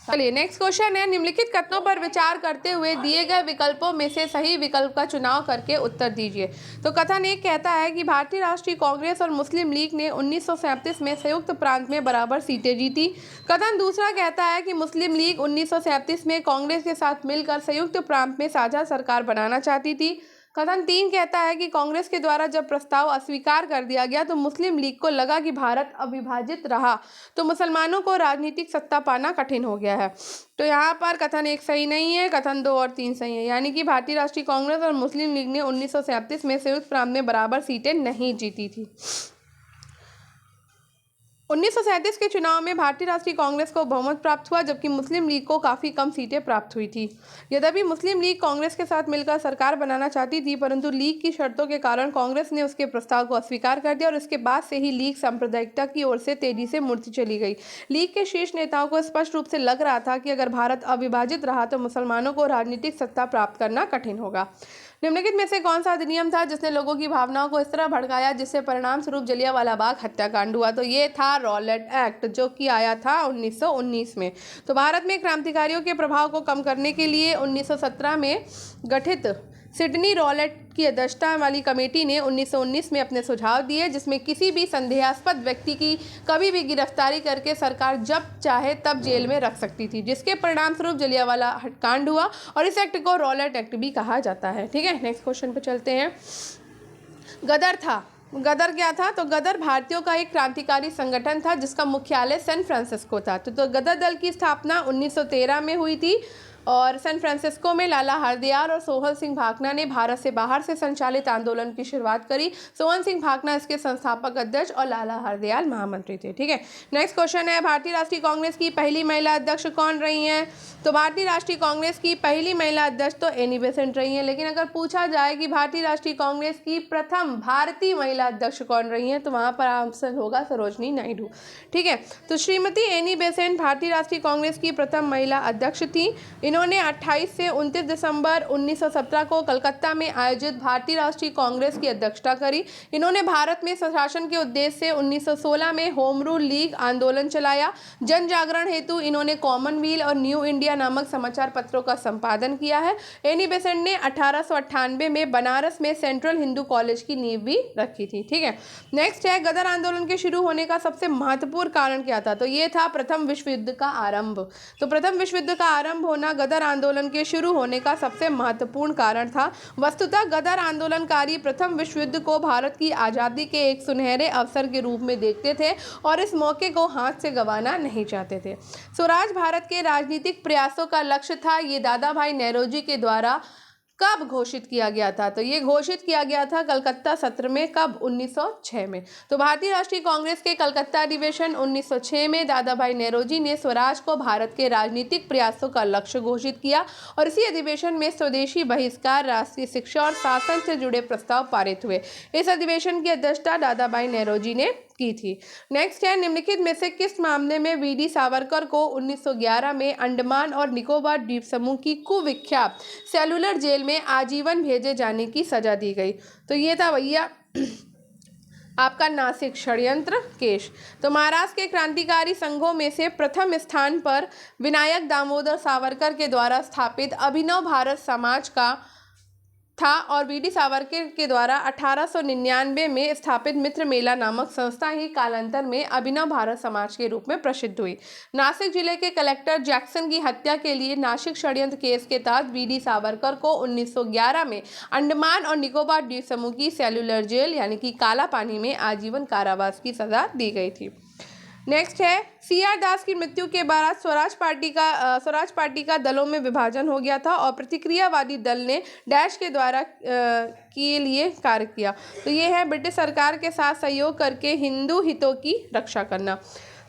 चलिए नेक्स्ट क्वेश्चन है, निम्नलिखित कथनों पर विचार करते हुए दिए गए विकल्पों में से सही विकल्प का चुनाव करके उत्तर दीजिए। तो कथन एक कहता है कि भारतीय राष्ट्रीय कांग्रेस और मुस्लिम लीग ने 1937 में संयुक्त प्रांत में बराबर सीटें जीती। कथन दूसरा कहता है कि मुस्लिम लीग 1937 में कांग्रेस के साथ मिलकर संयुक्त प्रांत में साझा सरकार बनाना चाहती थी। कथन 3 कहता है कि कांग्रेस के द्वारा जब प्रस्ताव अस्वीकार कर दिया गया तो मुस्लिम लीग को लगा कि भारत अविभाजित रहा तो मुसलमानों को राजनीतिक सत्ता पाना कठिन हो गया है। तो यहाँ पर कथन 1 सही नहीं है, कथन 2 और 3 सही है, यानी कि भारतीय राष्ट्रीय कांग्रेस और मुस्लिम लीग ने 1937 में संयुक्त प्रांत में बराबर सीटें नहीं जीती थी। 1937 के चुनाव में भारतीय राष्ट्रीय कांग्रेस को बहुमत प्राप्त हुआ जबकि मुस्लिम लीग को काफ़ी कम सीटें प्राप्त हुई थी। यद्यपि मुस्लिम लीग कांग्रेस के साथ मिलकर सरकार बनाना चाहती थी, परंतु लीग की शर्तों के कारण कांग्रेस ने उसके प्रस्ताव को अस्वीकार कर दिया और इसके बाद से ही लीग सांप्रदायिकता की ओर से तेजी से मुड़ती चली गई। लीग के शीर्ष नेताओं को स्पष्ट रूप से लग रहा था कि अगर भारत अविभाजित रहा तो मुसलमानों को राजनीतिक सत्ता प्राप्त करना कठिन होगा। निम्नलिखित में से कौन सा अधिनियम था जिसने लोगों की भावनाओं को इस तरह भड़काया जिससे परिणाम स्वरूप जलियांवाला बाग हत्याकांड हुआ? तो ये था रॉलेट एक्ट जो कि आया था 1919 में। तो भारत में क्रांतिकारियों के प्रभाव को कम करने के लिए 1917 में गठित सिडनी रॉलेट की अध्यक्षता वाली कमेटी ने 1919 में अपने सुझाव दिए जिसमें किसी भी संदेहास्पद व्यक्ति की कभी भी गिरफ्तारी करके सरकार जब चाहे तब जेल में रख सकती थी, जिसके परिणाम स्वरूप जलियांवाला कांड हुआ और इस एक्ट को रॉलेट एक्ट भी कहा जाता है। ठीक है, नेक्स्ट क्वेश्चन पे चलते हैं। गदर था, गदर क्या था? तो गदर भारतीयों का एक क्रांतिकारी संगठन था जिसका मुख्यालय सैन फ्रांसिस्को था। तो गदर दल की स्थापना 1913 में हुई थी और सैन फ्रांसिस्को में लाला हरदयाल और सोहन सिंह भाखड़ा ने भारत से बाहर से संचालित आंदोलन की शुरुआत करी। सोहन सिंह भाखड़ा इसके संस्थापक अध्यक्ष और लाला हरदयाल महामंत्री थे। ठीक है, नेक्स्ट क्वेश्चन है, भारतीय राष्ट्रीय कांग्रेस की पहली महिला अध्यक्ष कौन रही हैं? तो भारतीय राष्ट्रीय कांग्रेस की पहली महिला अध्यक्ष तो एनी बेसेंट रही हैं, लेकिन अगर पूछा जाए कि भारतीय राष्ट्रीय कांग्रेस की प्रथम भारतीय महिला अध्यक्ष कौन रही हैं तो वहाँ पर आंसर होगा सरोजनी नायडू। ठीक है, तो श्रीमती एनी बेसेंट भारतीय राष्ट्रीय कांग्रेस की प्रथम महिला अध्यक्ष थी। इन्होंने 28 से 29 दिसंबर 1917 को कलकत्ता में आयोजित भारतीय राष्ट्रीय कांग्रेस की अध्यक्षता करी। इन्होंने भारत में स्वशासन के उद्देश्य से 1916 में होम रूल लीग आंदोलन चलाया। जन जागरण हेतु इन्होंने कॉमनवेल्थ और न्यू इंडिया नामक समाचार पत्रों का संपादन किया है। एनी बेसेंट ने 1898 में बनारस में सेंट्रल हिंदू कॉलेज की नींव भी रखी थी। ठीक है, नेक्स्ट है, गदर आंदोलन के शुरू होने का सबसे महत्वपूर्ण कारण क्या था? तो ये था प्रथम विश्व युद्ध का आरंभ। तो प्रथम विश्व युद्ध का आरंभ होना गदर आंदोलन के शुरू होने का सबसे महत्वपूर्ण कारण था। वस्तुतः गदर आंदोलनकारी प्रथम विश्व युद्ध को भारत की आज़ादी के एक सुनहरे अवसर के रूप में देखते थे और इस मौके को हाथ से गंवाना नहीं चाहते थे। स्वराज भारत के राजनीतिक प्रयासों का लक्ष्य था। ये दादा भाई नेहरूजी के द्वारा कब घोषित किया गया था? तो ये घोषित किया गया था कलकत्ता सत्र में। कब? 1906 में। तो भारतीय राष्ट्रीय कांग्रेस के कलकत्ता अधिवेशन 1906 में दादा भाई नेहरूजी ने स्वराज को भारत के राजनीतिक प्रयासों का लक्ष्य घोषित किया और इसी अधिवेशन में स्वदेशी बहिष्कार, राष्ट्रीय शिक्षा और शासन से जुड़े प्रस्ताव पारित हुए। इस अधिवेशन की अध्यक्षता दादा भाई नेहरूजी ने की थी। नेक्स्ट है, निम्नलिखित में से किस मामले में वीडी सावरकर को 1911 में अंडमान और निकोबार द्वीप समूह की कुविख्यात सेलुलर जेल में आजीवन भेजे जाने की सजा दी गई? तो ये था भैया आपका नासिक षड्यंत्र केस। तो महाराष्ट्र के क्रांतिकारी संघों में से प्रथम स्थान पर विनायक दामोदर सावरकर के द्वारा स्थापित अभिनव भारत समाज का था और वीडी सावरकर के द्वारा 1899 में स्थापित मित्र मेला नामक संस्था ही कालांतर में अभिनव भारत समाज के रूप में प्रसिद्ध हुई। नासिक जिले के कलेक्टर जैक्सन की हत्या के लिए नासिक षड्यंत्र केस के तहत वीडी सावरकर को 1911 में अंडमान और निकोबार द्वीप समूह की सेलुलर जेल यानी कि काला पानी में आजीवन कारावास की सजा दी गई थी। नेक्स्ट है, CR दास की मृत्यु के बाद स्वराज पार्टी का दलों में विभाजन हो गया था और प्रतिक्रियावादी दल ने डैश के द्वारा के लिए कार्य किया। तो ये है ब्रिटिश सरकार के साथ सहयोग करके हिंदू हितों की रक्षा करना।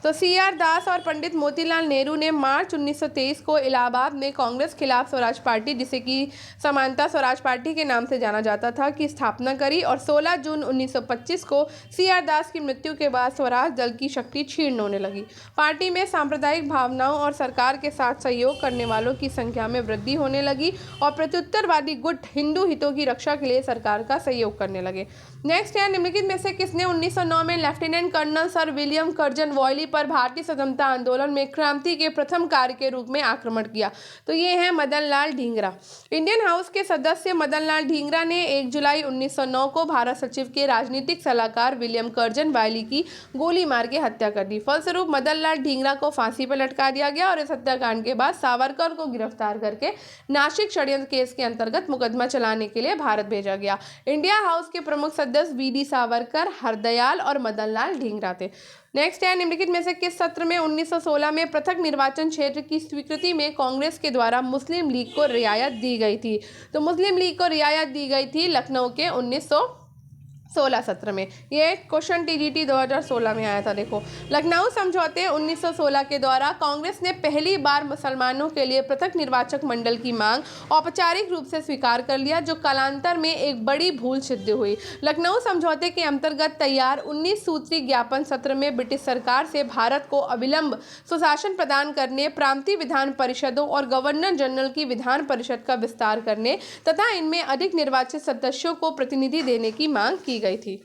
तो CR दास और पंडित मोतीलाल नेहरू ने मार्च 1923 को इलाहाबाद में कांग्रेस खिलाफ स्वराज पार्टी, जिसे कि समानता स्वराज पार्टी के नाम से जाना जाता था, की स्थापना करी और 16 जून 1925 को CR दास की मृत्यु के बाद स्वराज दल की शक्ति क्षीण होने लगी। पार्टी में सांप्रदायिक भावनाओं और सरकार के साथ सहयोग करने वालों की संख्या में वृद्धि होने लगी और प्रत्युत्तरवादी गुट हिंदू हितों की रक्षा के लिए सरकार का सहयोग करने लगे। नेक्स्ट है, निम्नलिखित में से किसने 1909 में lieutenant colonel sir William Curzon Wyllie पर भारतीय स्वतंत्रता आंदोलन में क्रांति के प्रथम कार्य के रूप में आक्रमण किया? तो ये है मदन लाल ढींगरा। इंडियन हाउस के सदस्य मदन लाल ढींगरा ने 1 जुलाई 1909 को भारत सचिव के राजनीतिक सलाहकार विलियम कर्जन वॉयली की गोली मार के हत्या कर दी। फलस्वरूप मदन लाल ढींगरा को फांसी पर लटका दिया गया और इस हत्याकांड के बाद सावरकर को गिरफ्तार करके नासिक षड्यंत्र केस के अंतर्गत मुकदमा चलाने के लिए भारत भेजा गया। इंडिया हाउस के प्रमुख सदस्य वीडी सावरकर, हरदयाल और मदन लाल ढींगरा थे। नेक्स्ट है, निम्नलिखित में से किस सत्र में 1916 में पृथक निर्वाचन क्षेत्र की स्वीकृति में कांग्रेस के द्वारा मुस्लिम लीग को रियायत दी गई थी? तो मुस्लिम लीग को रियायत दी गई थी लखनऊ के 1916 सत्र में। ये क्वेश्चन TGT 2016 में आया था। देखो, लखनऊ समझौते 1916 के द्वारा कांग्रेस ने पहली बार मुसलमानों के लिए पृथक निर्वाचक मंडल की मांग औपचारिक रूप से स्वीकार कर लिया, जो कालांतर में एक बड़ी भूल सिद्ध हुई। लखनऊ समझौते के अंतर्गत तैयार 19 सूत्री ज्ञापन सत्र में ब्रिटिश सरकार से भारत को अविलंब सुशासन प्रदान करने, प्रांतीय विधान परिषदों और गवर्नर जनरल की विधान परिषद का विस्तार करने तथा इनमें अधिक निर्वाचित सदस्यों को प्रतिनिधि देने की मांग की गई थी।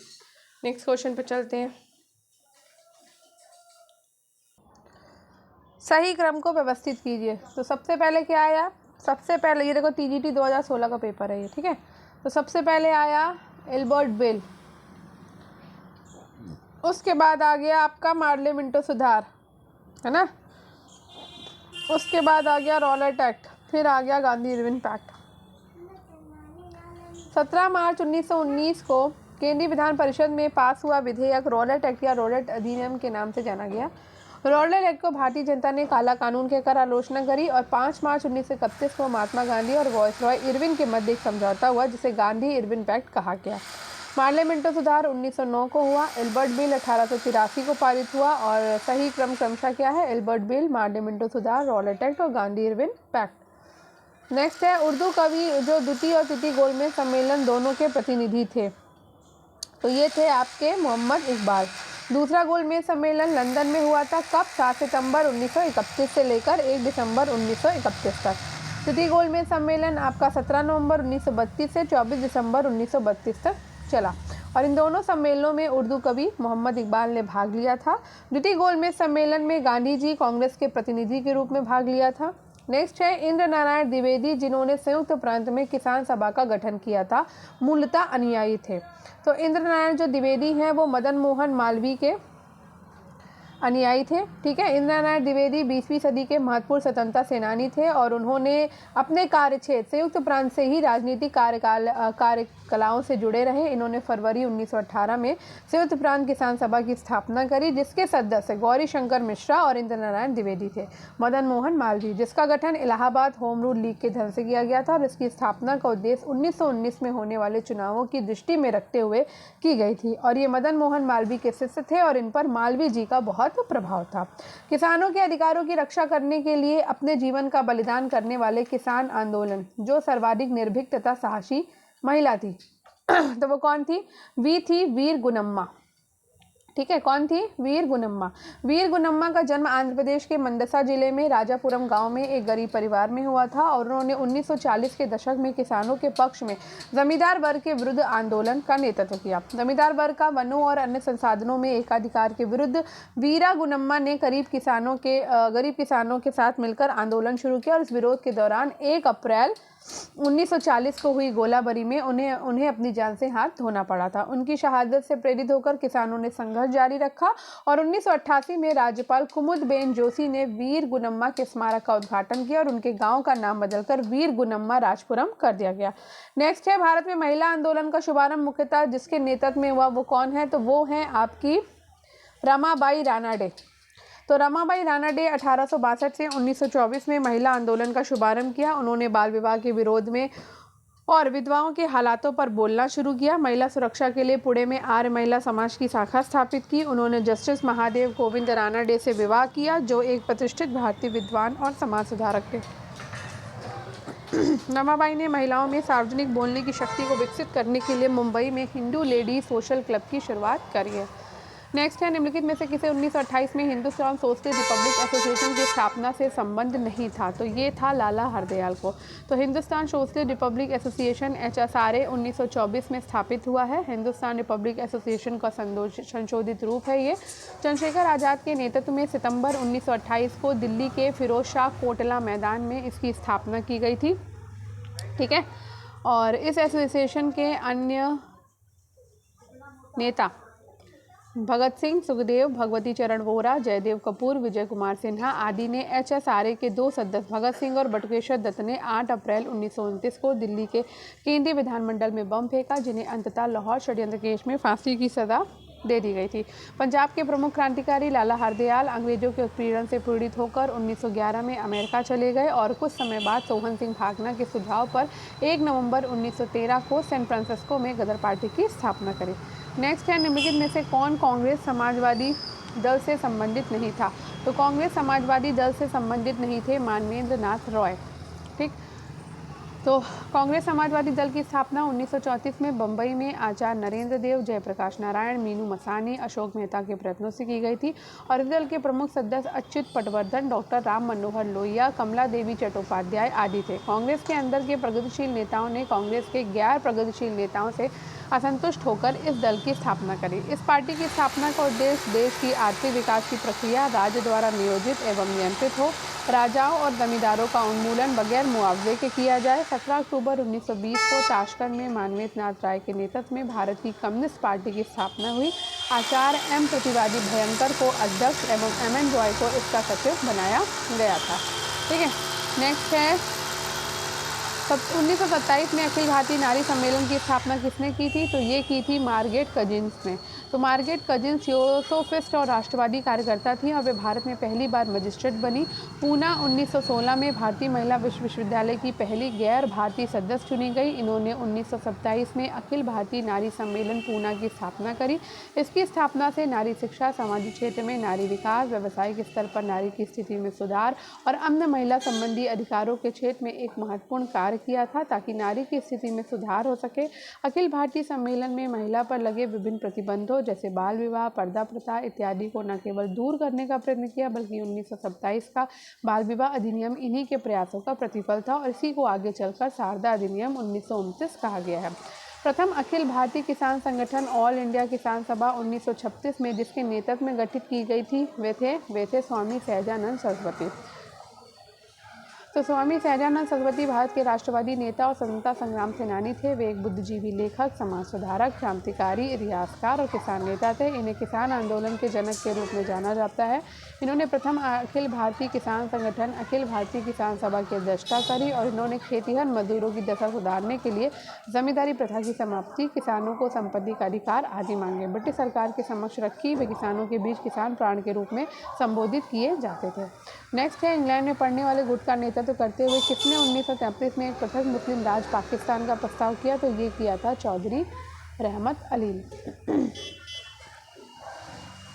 नेक्स्ट क्वेश्चन पे चलते हैं। सही क्रम को व्यवस्थित कीजिए। तो सबसे पहले क्या आया? सबसे पहले ये देखो, TGT 2016 का पेपर है ये, ठीक है। तो सबसे पहले आया एल्बर्ट बेल, उसके बाद आ गया आपका मार्ले मिंटो सुधार, है ना। उसके बाद आ गया रॉलेट एक्ट, फिर आ गया गांधी इरविन पैक्ट। 17 मार्च 1919 को केंद्रीय विधान परिषद में पास हुआ विधेयक रॉलेट एक्ट या रॉलेट अधिनियम के नाम से जाना गया। रॉलेट एक्ट को भारतीय जनता ने काला कानून कहकर आलोचना करी और 5 मार्च 1931 को महात्मा गांधी और वायसरॉय इरविन के मध्य एक समझौता हुआ, जिसे गांधी इरविन पैक्ट कहा गया। मार्ले मिंटो सुधार 1909 को हुआ। एल्बर्ट बिल 1883 को पारित हुआ और सही क्रम क्रमशः क्या है? एल्बर्ट बिल, मार्ले मिंटो सुधार, रॉलेट एक्ट और गांधी इरविन पैक्ट। नेक्स्ट है, उर्दू कवि जो द्वितीय और तृतीय गोलमेज सम्मेलन दोनों के प्रतिनिधि थे, तो ये थे आपके मोहम्मद इकबाल। दूसरा गोलमेज सम्मेलन लंदन में हुआ था, कब? 7 सितंबर 1931 से लेकर 1 दिसंबर 1931 तक। तृतीय गोलमेज सम्मेलन आपका 17 नवंबर 1932 से 24 दिसंबर 1932 तक चला और इन दोनों सम्मेलनों में उर्दू कवि मोहम्मद इकबाल ने भाग लिया था। द्वितीय गोलमेज सम्मेलन में गांधी जी कांग्रेस के प्रतिनिधि के रूप में भाग लिया था। नेक्स्ट है इंद्र नारायण द्विवेदी, जिन्होंने संयुक्त प्रांत में किसान सभा का गठन किया था, मूलतः अनुयायी थे। तो इंद्र नारायण जो द्विवेदी हैं वो मदन मोहन मालवीय के अनुयायी थे, ठीक है। इंद्र नारायण द्विवेदी 20वीं सदी के महत्वपूर्ण स्वतंत्रता सेनानी थे और उन्होंने अपने कार्यक्षेत्र संयुक्त प्रांत से ही राजनीतिक कार्यकलाओं से जुड़े रहे। इन्होंने फरवरी 1918 में संयुक्त प्रांत किसान सभा की स्थापना करी, जिसके सदस्य गौरी शंकर मिश्रा और इंद्र नारायण द्विवेदी थे। मदन मोहन मालवीय, जिसका गठन इलाहाबाद होम रूल लीग के धन से किया गया था और इसकी स्थापना का उद्देश्य 1919 में होने वाले चुनावों की दृष्टि में रखते हुए की गई थी और ये मदन मोहन मालवीय के शिष्य थे और इन पर मालवीय जी का बहुत प्रभाव था। किसानों के अधिकारों की रक्षा करने के लिए अपने जीवन का बलिदान करने वाले किसान आंदोलन जो सर्वाधिक निर्भीक तथा साहसी महिला थी तो वो कौन थी? वी थी वीर गुनम्मा। ठीक है, कौन थी? वीर गुनम्मा। वीर गुनम्मा का जन्म आंध्र प्रदेश के मंदसा जिले में राजापुरम गांव में एक गरीब परिवार में हुआ था और उन्होंने 1940 के दशक में किसानों के पक्ष में जमींदार वर्ग के विरुद्ध आंदोलन का नेतृत्व किया। जमींदार वर्ग का वनों और अन्य संसाधनों में एकाधिकार के विरुद्ध वीरा गुनम्मा ने गरीब किसानों के साथ मिलकर आंदोलन शुरू किया और इस विरोध के दौरान 1 अप्रैल 1940 को हुई गोलाबारी में उन्हें अपनी जान से हाथ धोना पड़ा था। उनकी शहादत से प्रेरित होकर किसानों ने संघर्ष जारी रखा और 1988 में राज्यपाल कुमुदबेन जोशी ने वीर गुनम्मा के स्मारक का उद्घाटन किया और उनके गांव का नाम बदलकर वीर गुनम्मा राजपुरम कर दिया गया। नेक्स्ट है, भारत में महिला आंदोलन का शुभारंभ मुख्यतः जिसके नेतृत्व में हुआ वो कौन है? तो वो है आपकी रमाबाई रानाडे। तो रमाबाई रानाडे 1862 से 1924 में महिला आंदोलन का शुभारंभ किया। उन्होंने बाल विवाह के विरोध में और विधवाओं के हालातों पर बोलना शुरू किया। महिला सुरक्षा के लिए पुणे में आर्य महिला समाज की शाखा स्थापित की। उन्होंने जस्टिस महादेव गोविंद रानाडे से विवाह किया जो एक प्रतिष्ठित भारतीय विद्वान और समाज सुधारक थे। रमाबाई ने महिलाओं में सार्वजनिक बोलने की शक्ति को विकसित करने के लिए मुंबई में हिंदू लेडी सोशल क्लब की शुरुआत करी है। नेक्स्ट है, निम्नलिखित में से किसे 1928 में हिंदुस्तान सोशलिस्ट रिपब्लिक एसोसिएशन की स्थापना से संबंध नहीं था? तो ये था लाला हरदयाल को। तो Hindustan socialist Republic association HSRA 1924 में स्थापित हुआ है। हिंदुस्तान रिपब्लिक एसोसिएशन का संशोधित रूप है ये। चंद्रशेखर आज़ाद के नेतृत्व में सितंबर 1928 को दिल्ली के फिरोज शाह कोटला मैदान में इसकी स्थापना की गई थी। ठीक है, और इस एसोसिएशन के अन्य नेता भगत सिंह, सुखदेव, भगवती चरण वोरा, जयदेव कपूर, विजय कुमार सिन्हा आदि ने HSRA के 2 सदस्य भगत सिंह और बटुकेश्वर दत्त ने 8 अप्रैल 1929 को दिल्ली के केंद्रीय विधानमंडल में बम फेंका जिन्हें अंततः लाहौर षड्यंत्र केस में फांसी की सजा दे दी गई थी। पंजाब के प्रमुख क्रांतिकारी लाला हरदयाल अंग्रेजों के उत्पीड़न से पीड़ित होकर 1911 में अमेरिका चले गए और कुछ समय बाद सोहन सिंह भागना के सुझाव पर 1 नवंबर 1913 को सैन फ्रांसिस्को में गदर पार्टी की स्थापना करी। नेक्स्ट है, निम्नलिखित में से कौन कांग्रेस समाजवादी दल से संबंधित नहीं था? तो कांग्रेस समाजवादी दल से संबंधित नहीं थे मानवेंद्र नाथ रॉय। ठीक, तो कांग्रेस समाजवादी दल की स्थापना 1934 में बम्बई में आचार्य नरेंद्र देव, जयप्रकाश नारायण, मीनू मसानी, अशोक मेहता के प्रयत्नों से की गई थी और इस दल के प्रमुख सदस्य अच्युत पटवर्धन, डॉक्टर राम मनोहर लोहिया, कमला देवी चट्टोपाध्याय आदि थे। कांग्रेस के अंदर के प्रगतिशील नेताओं ने कांग्रेस के गैर प्रगतिशील नेताओं से असंतुष्ट होकर इस दल की स्थापना करी। इस पार्टी की स्थापना का उद्देश्य देश की आर्थिक विकास की प्रक्रिया राज्य द्वारा नियोजित एवं नियंत्रित हो, राजाओं और जमींदारों का उन्मूलन बगैर मुआवजे के किया जाए। 17 अक्टूबर 1920 को ताशकंद में मानवेंद्र नाथ राय के नेतृत्व में भारत की कम्युनिस्ट पार्टी की स्थापना हुई। आचार्य M प्रतिवादी भयंकर को अध्यक्ष एवं MN रॉय को इसका सचिव बनाया गया था। ठीक है, नेक्स्ट है 1927 में अखिल भारतीय नारी सम्मेलन की स्थापना किसने की थी? तो ये की थी मार्गरेट कजिन्स ने। तो मार्गरेट कजिन्स थियोसोफिस्ट और राष्ट्रवादी कार्यकर्ता थी और वे भारत में पहली बार मजिस्ट्रेट बनी। पूना 1916 में भारतीय महिला विश्वविद्यालय की पहली गैर भारतीय सदस्य चुनी गई। इन्होंने 1927 में अखिल भारतीय नारी सम्मेलन पूना की स्थापना करी। इसकी स्थापना से नारी शिक्षा, सामाजिक क्षेत्र में नारी विकास, व्यावसायिक स्तर पर नारी की स्थिति में सुधार और अन्य महिला संबंधी अधिकारों के क्षेत्र में एक महत्वपूर्ण कार्य किया था ताकि नारी की स्थिति में सुधार हो सके। अखिल भारतीय सम्मेलन में महिला पर लगे विभिन्न प्रतिबंधों जैसे बाल विवाह, पर्दा प्रथा इत्यादि को न केवल दूर करने का प्रयत्न किया बल्कि 1927 का बाल विवाह अधिनियम इन्हीं के प्रयासों का प्रतिफल था और इसी को आगे चलकर शारदा अधिनियम 1929 कहा गया है। प्रथम अखिल भारतीय किसान संगठन ऑल इंडिया किसान सभा 1936 में जिसके नेतृत्व में गठित की गई थी वे थे स्वामी सहजानंद सरस्वती। तो स्वामी सहजानंद सरस्वती भारत के राष्ट्रवादी नेता और स्वतंत्रता संग्राम सेनानी थे। वे एक बुद्धिजीवी लेखक, समाज सुधारक, क्रांतिकारी, इतिहासकार और किसान नेता थे। इन्हें किसान आंदोलन के जनक के रूप में जाना जाता है। इन्होंने प्रथम अखिल भारतीय किसान संगठन अखिल भारतीय किसान सभा की अध्यक्षता करी और इन्होंने खेतिहर मजदूरों की दशा सुधारने के लिए जमींदारी प्रथा की समाप्ति, किसानों को संपत्ति का अधिकार आदि मांगे। ब्रिटिश सरकार के समक्ष रखी। वे किसानों के बीच किसान प्राण के रूप में संबोधित किए जाते थे। नेक्स्ट है, इंग्लैंड में पढ़ने वाले गुट का नेतृत्व करते हुए किसने 1933 में एक पृथक मुस्लिम राज पाकिस्तान का प्रस्ताव किया? तो ये किया था चौधरी रहमत अली ने।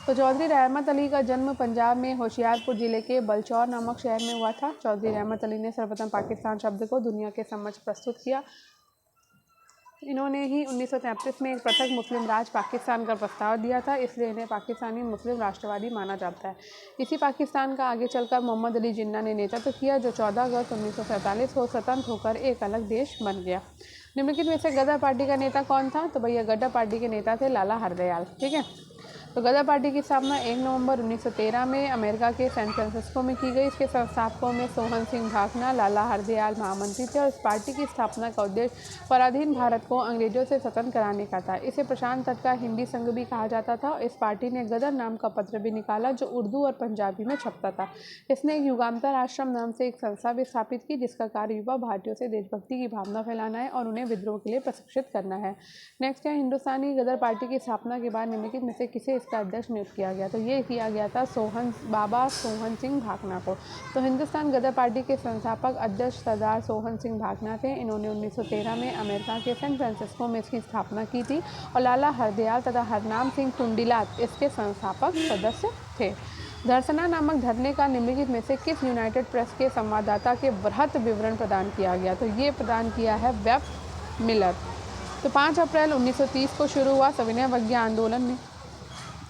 तो चौधरी रहमत अली का जन्म पंजाब में होशियारपुर जिले के बलचौर नामक शहर में हुआ था। चौधरी रहमत अली ने सर्वप्रथम पाकिस्तान शब्द को दुनिया के समक्ष प्रस्तुत किया। इन्होंने ही 1933 में एक पृथक मुस्लिम राज पाकिस्तान का प्रस्ताव दिया था, इसलिए इन्हें पाकिस्तानी मुस्लिम राष्ट्रवादी माना जाता है। इसी पाकिस्तान का आगे चलकर मोहम्मद अली जिन्ना ने नेतृत्व किया, जो 14 अगस्त 1947 को स्वतंत्र होकर एक अलग देश बन गया। निम्नलिखित में से गदर पार्टी का नेता कौन था? तो भैया गदर पार्टी के नेता थे लाला हरदयाल। ठीक है, तो गदर पार्टी की स्थापना 1 नवंबर 1913 में अमेरिका के सैन फ्रांसिस्को में की गई। इसके संस्थापकों में सोहन सिंह भाकना, लाला हरदयाल महामंत्री थे और इस पार्टी की स्थापना का उद्देश्य पराधीन भारत को अंग्रेजों से स्वतंत्र कराने का था। इसे प्रशांत तट का हिंदी संघ भी कहा जाता था। इस पार्टी ने गदर नाम का पत्र भी निकाला, जो उर्दू और पंजाबी में छपता था। इसने एक युगांतर आश्रम नाम से एक संस्था भी स्थापित की, जिसका कार्य युवा भारतीयों से देशभक्ति की भावना फैलाना है और उन्हें विद्रोह के लिए प्रशिक्षित करना है। नेक्स्ट है, हिंदुस्तानी गदर पार्टी की स्थापना के बाद निम्नलिखित में से किसे इसका अध्यक्ष नियुक्त किया गया? तो ये किया गया था बाबा सोहन सिंह भाकना को। तो हिंदुस्तान गदर पार्टी के संस्थापक अध्यक्ष सरदार सोहन सिंह भाकना थे। इन्होंने 1913 में अमेरिका के सैन फ्रांसिस्को में इसकी स्थापना की थी और लाला हरदयाल तथा हरनाम सिंह टुंडीलाल इसके संस्थापक सदस्य थे। धरसना नामक धरने का निम्नलिखित में से किस यूनाइटेड प्रेस के संवाददाता के वृहत विवरण प्रदान किया गया? तो ये प्रदान किया है वेब मिलर। तो 5 अप्रैल 1930 को शुरू हुआ सविनय अवज्ञा आंदोलन में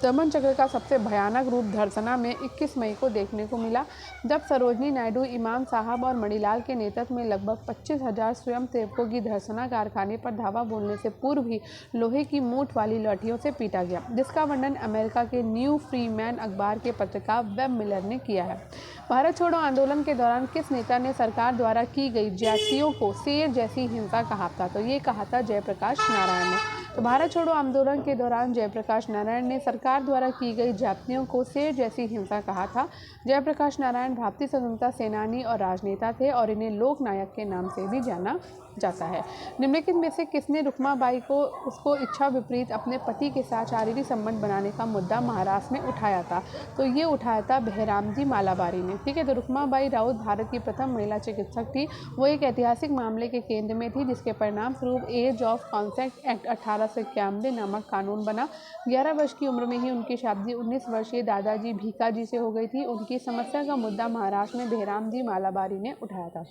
दमन चक्र का सबसे भयानक रूप धरसना में 21 मई को देखने को मिला, जब सरोजनी नायडू, इमाम साहब और मणिलाल के नेतृत्व में लगभग 25,000 स्वयंसेवकों की धरसना कारखाने पर धावा बोलने से पूर्व ही लोहे की मूठ वाली लाठियों से पीटा गया, जिसका वर्णन अमेरिका के न्यू फ्रीमैन अखबार के पत्रकार वेब मिलर ने किया है। भारत छोड़ो आंदोलन के दौरान किस नेता ने सरकार द्वारा की गई ज्यादतियों को शेर जैसी हिंसा कहा था? तो ये कहा था जयप्रकाश नारायण ने। तो भारत छोड़ो आंदोलन के दौरान जयप्रकाश नारायण ने सरकार द्वारा की गई ज्यादतियों को शेर जैसी हिंसा कहा था। जयप्रकाश नारायण भारतीय स्वतंत्रता सेनानी और राजनेता थे और इन्हें लोक नायक के नाम से भी जाना जाता है। निम्नलिखित में से किसने रुक्माबाई को उसको इच्छा विपरीत अपने पति के साथ शारीरिक संबंध बनाने का मुद्दा महाराष्ट्र में उठाया था? तो ये उठाया था बहरामजी मालाबारी ने। ठीक है, तो रुक्माबाई राउत भारत की प्रथम महिला चिकित्सक थी। वो एक ऐतिहासिक मामले के केंद्र में थी, जिसके परिणाम स्वरूप एज ऑफ कॉन्सेंट एक्ट 1891 नामक कानून बना। 11 वर्ष की उम्र में ही उनकी शादी 19 वर्षीय दादाजी भीकाजी से हो गई थी। उनकी समस्या का मुद्दा महाराष्ट्र में बहरामजी मालाबारी ने उठाया था।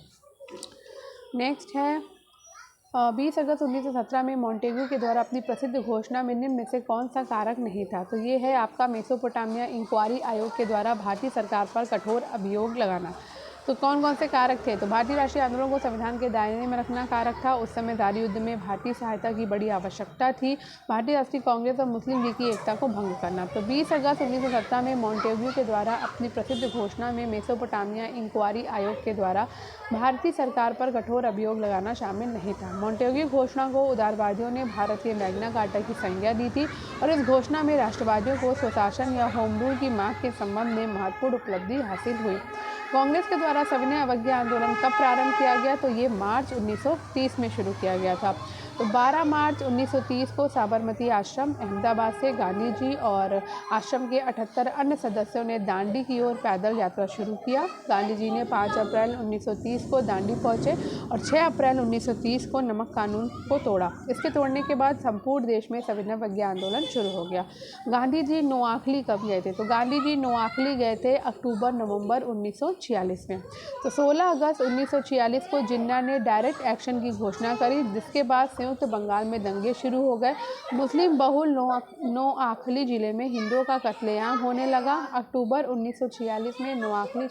नेक्स्ट है, 20 अगस्त 1917 में मॉन्टेग्यू के द्वारा अपनी प्रसिद्ध घोषणा में निम्न में से कौन सा कारक नहीं था? तो ये है आपका मेसोपोटामिया इंक्वायरी आयोग के द्वारा भारतीय सरकार पर कठोर अभियोग लगाना। तो कौन कौन से कारक थे? तो भारतीय राष्ट्रीय आंदोलन को संविधान के दायरे में रखना कारक था। उस समय दारी युद्ध में भारतीय सहायता की बड़ी आवश्यकता थी। भारतीय राष्ट्रीय कांग्रेस और मुस्लिम लीग की एकता को भंग करना। तो 20 अगस्त 1917 में मॉन्टेग्यू के द्वारा अपनी प्रसिद्ध घोषणा में मेसोपोटामिया इंक्वायरी आयोग के द्वारा भारतीय सरकार पर कठोर अभियोग लगाना शामिल नहीं था। मॉन्टेग्यू घोषणा को उदारवादियों ने भारत के मैग्ना कार्टा की संज्ञा दी थी और इस घोषणा में राष्ट्रवादियों को स्वशासन या होम रूल की मांग के संबंध में महत्वपूर्ण उपलब्धि हासिल हुई। कांग्रेस के द्वारा सविनय अवज्ञा आंदोलन कब प्रारंभ किया गया? तो ये मार्च 1930 में शुरू किया गया था। तो 12 मार्च 1930 को साबरमती आश्रम अहमदाबाद से गांधी जी और आश्रम के 78 अन्य सदस्यों ने दांडी की ओर पैदल यात्रा शुरू किया। गांधी जी ने 5 अप्रैल 1930 को दांडी पहुंचे और 6 अप्रैल 1930 को नमक कानून को तोड़ा। इसके तोड़ने के बाद संपूर्ण देश में सविनय अवज्ञा आंदोलन शुरू हो गया। गांधी जी नोआखली कब गए थे? तो गांधी जी नोआखली गए थे अक्टूबर नवंबर 1946 में। तो 16 अगस्त 1946 को जिन्ना ने डायरेक्ट एक्शन की घोषणा करी, जिसके बाद संयुक्त बंगाल में दंगे शुरू हो गए। मुस्लिम बहुल नोआखली जिले में हिंदुओं का कत्लेआम होने लगा। अक्टूबर 1946 में नोआखली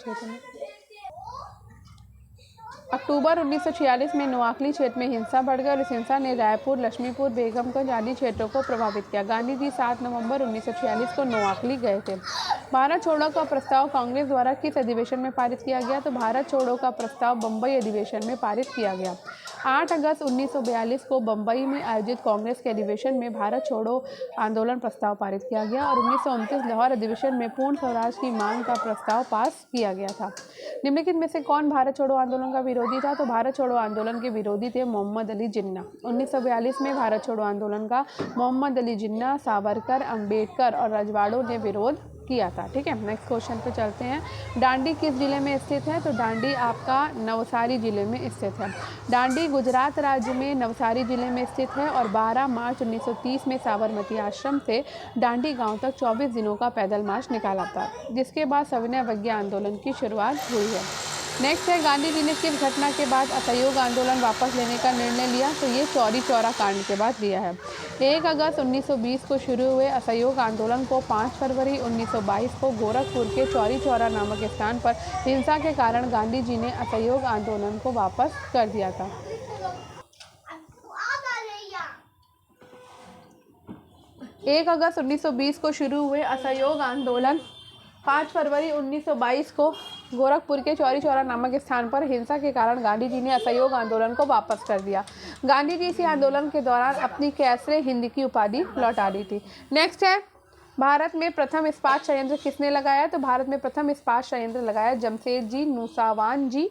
क्षेत्र में हिंसा बढ़ गई और इस हिंसा ने रायपुर, लक्ष्मीपुर, बेगमगंज आदि क्षेत्रों को प्रभावित किया। गांधी जी 7 नवंबर 1946 को नोआखली गए थे। भारत छोड़ो का प्रस्ताव कांग्रेस द्वारा किस अधिवेशन में पारित किया गया? तो भारत छोड़ो का प्रस्ताव बम्बई अधिवेशन में पारित किया गया। 8 अगस्त 1942 को बम्बई में आयोजित कांग्रेस के अधिवेशन में भारत छोड़ो आंदोलन प्रस्ताव पारित किया गया और 1929 लाहौर अधिवेशन में पूर्ण स्वराज की मांग का प्रस्ताव पास किया गया था। निम्नलिखित में से कौन भारत छोड़ो आंदोलन का विरोधी था? तो भारत छोड़ो आंदोलन के विरोधी थे मोहम्मद अली जिन्ना। 1942 में भारत छोड़ो आंदोलन का मोहम्मद अली जिन्ना, सावरकर, अंबेडकर और रजवाड़ों ने विरोध किया था। ठीक है, नेक्स्ट क्वेश्चन पे चलते हैं। दांडी किस जिले में स्थित है? तो दांडी आपका नवसारी जिले में स्थित है। दांडी गुजरात राज्य में नवसारी जिले में स्थित है और 12 मार्च 1930 में साबरमती आश्रम से दांडी गांव तक 24 दिनों का पैदल मार्च निकाला था, जिसके बाद सविनय अवज्ञा आंदोलन की शुरुआत हुई है। नेक्स्ट है गांधी जी ने किस घटना के बाद असहयोग आंदोलन वापस लेने का निर्णय लिया? तो ये चौरी चौरा कांड के बाद लिया है। 1 अगस्त 1920 को शुरू हुए असहयोग आंदोलन को 5 फरवरी 1922 को गोरखपुर के चौरी चौरा नामक स्थान पर हिंसा के कारण गांधी जी ने असहयोग आंदोलन को वापस कर दिया था। 1 अगस्त 1920 को शुरू हुए असहयोग आंदोलन 5 फरवरी 1922 को गोरखपुर के चौरी चौरा नामक स्थान पर हिंसा के कारण गांधी जी ने असहयोग आंदोलन को वापस कर दिया। गांधी जी इसी आंदोलन के दौरान अपनी कैसरे हिंद की उपाधि लौटा दी थी। नेक्स्ट है भारत में प्रथम इस्पात संयंत्र किसने लगाया? तो भारत में प्रथम इस्पात संयंत्र लगाया जमशेदजी नूसावानजी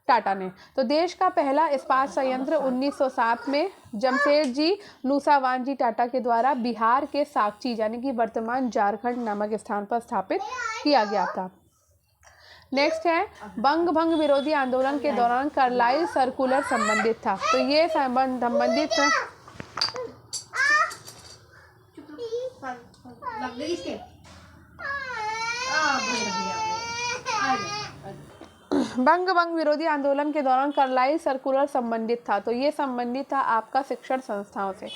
टाटा ने। तो देश का पहला इस्पात संयंत्र 1907 में जमशेदजी नूसावानजी टाटा के द्वारा बिहार के साकची यानी कि वर्तमान झारखंड नामक स्थान पर स्थापित किया गया था। नेक्स्ट है बंग भंग विरोधी आंदोलन के दौरान कार्लाइल सर्कुलर संबंधित था। तो ये संबंधित था बंग भंग विरोधी आंदोलन के दौरान कार्लाइल सर्कुलर संबंधित था। तो ये संबंधित था आपका शिक्षण संस्थाओं से।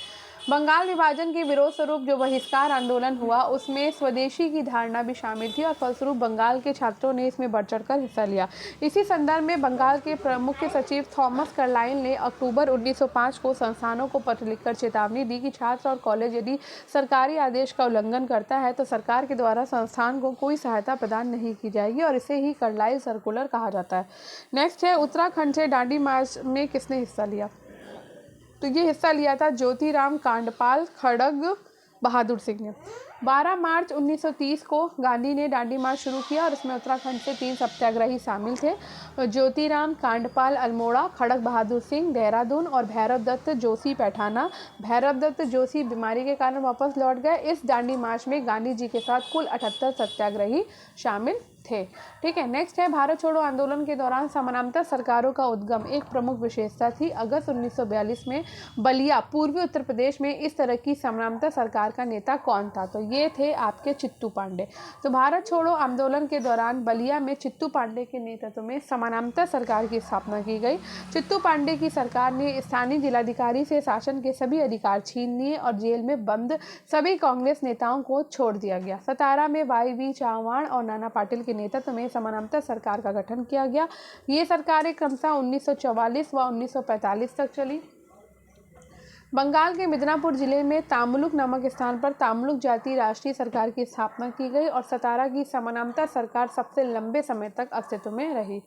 बंगाल विभाजन के विरोध स्वरूप जो बहिष्कार आंदोलन हुआ उसमें स्वदेशी की धारणा भी शामिल थी और फलस्वरूप बंगाल के छात्रों ने इसमें बढ़ चढ़कर हिस्सा लिया। इसी संदर्भ में बंगाल के मुख्य सचिव थॉमस कार्लाइल ने अक्टूबर 1905 को संस्थानों को पत्र लिखकर चेतावनी दी कि छात्र और कॉलेज यदि सरकारी आदेश का उल्लंघन करता है तो सरकार के द्वारा संस्थान को कोई सहायता प्रदान नहीं की जाएगी और इसे ही कार्लाइल सर्कुलर कहा जाता है। नेक्स्ट है उत्तराखंड से दांडी मार्च में किसने हिस्सा लिया? तो ये हिस्सा लिया था ज्योतिराम कांडपाल खड़ग बहादुर सिंह ने। 12 मार्च 1930 को गांधी ने दांडी मार्च शुरू किया और इसमें उत्तराखंड से 3 सत्याग्रही शामिल थे, ज्योतिराम कांडपाल अल्मोड़ा, खड़ग बहादुर सिंह देहरादून और भैरव दत्त जोशी पैठाना। भैरव दत्त जोशी बीमारी के कारण वापस लौट गए। इस दांडी मार्च में गांधी जी के साथ कुल 78 सत्याग्रही शामिल थे। ठीक है। नेक्स्ट है भारत छोड़ो आंदोलन के दौरान समानांतर सरकारों का उद्गम एक प्रमुख विशेषता थी। अगस्त 1942 में बलिया पूर्वी उत्तर प्रदेश में इस तरह की समानांतर सरकार का नेता कौन था? तो ये थे आपके चित्तू पांडे। तो भारत छोड़ो आंदोलन के दौरान बलिया में चित्तू पांडे के नेतृत्व में समानांतर सरकार की स्थापना की गई। चित्तू पांडे की सरकार ने स्थानीय जिलाधिकारी से शासन के सभी अधिकार छीन लिए और जेल में बंद सभी कांग्रेस नेताओं को छोड़ दिया गया। सतारा में वाई.वी. चौहान और नाना पाटिल के नेतृत्व में समानांतर सरकार का गठन किया गया। ये सरकारें क्रमशः 1944 व 1945 तक चली। बंगाल के मिदनापुर जिले में तामुलुक नामक स्थान पर तामुलुक जाति राष्ट्रीय सरकार की स्थापना की गई और सतारा की समानांतर सरकार सबसे लंबे समय तक अस्तित्व में रही।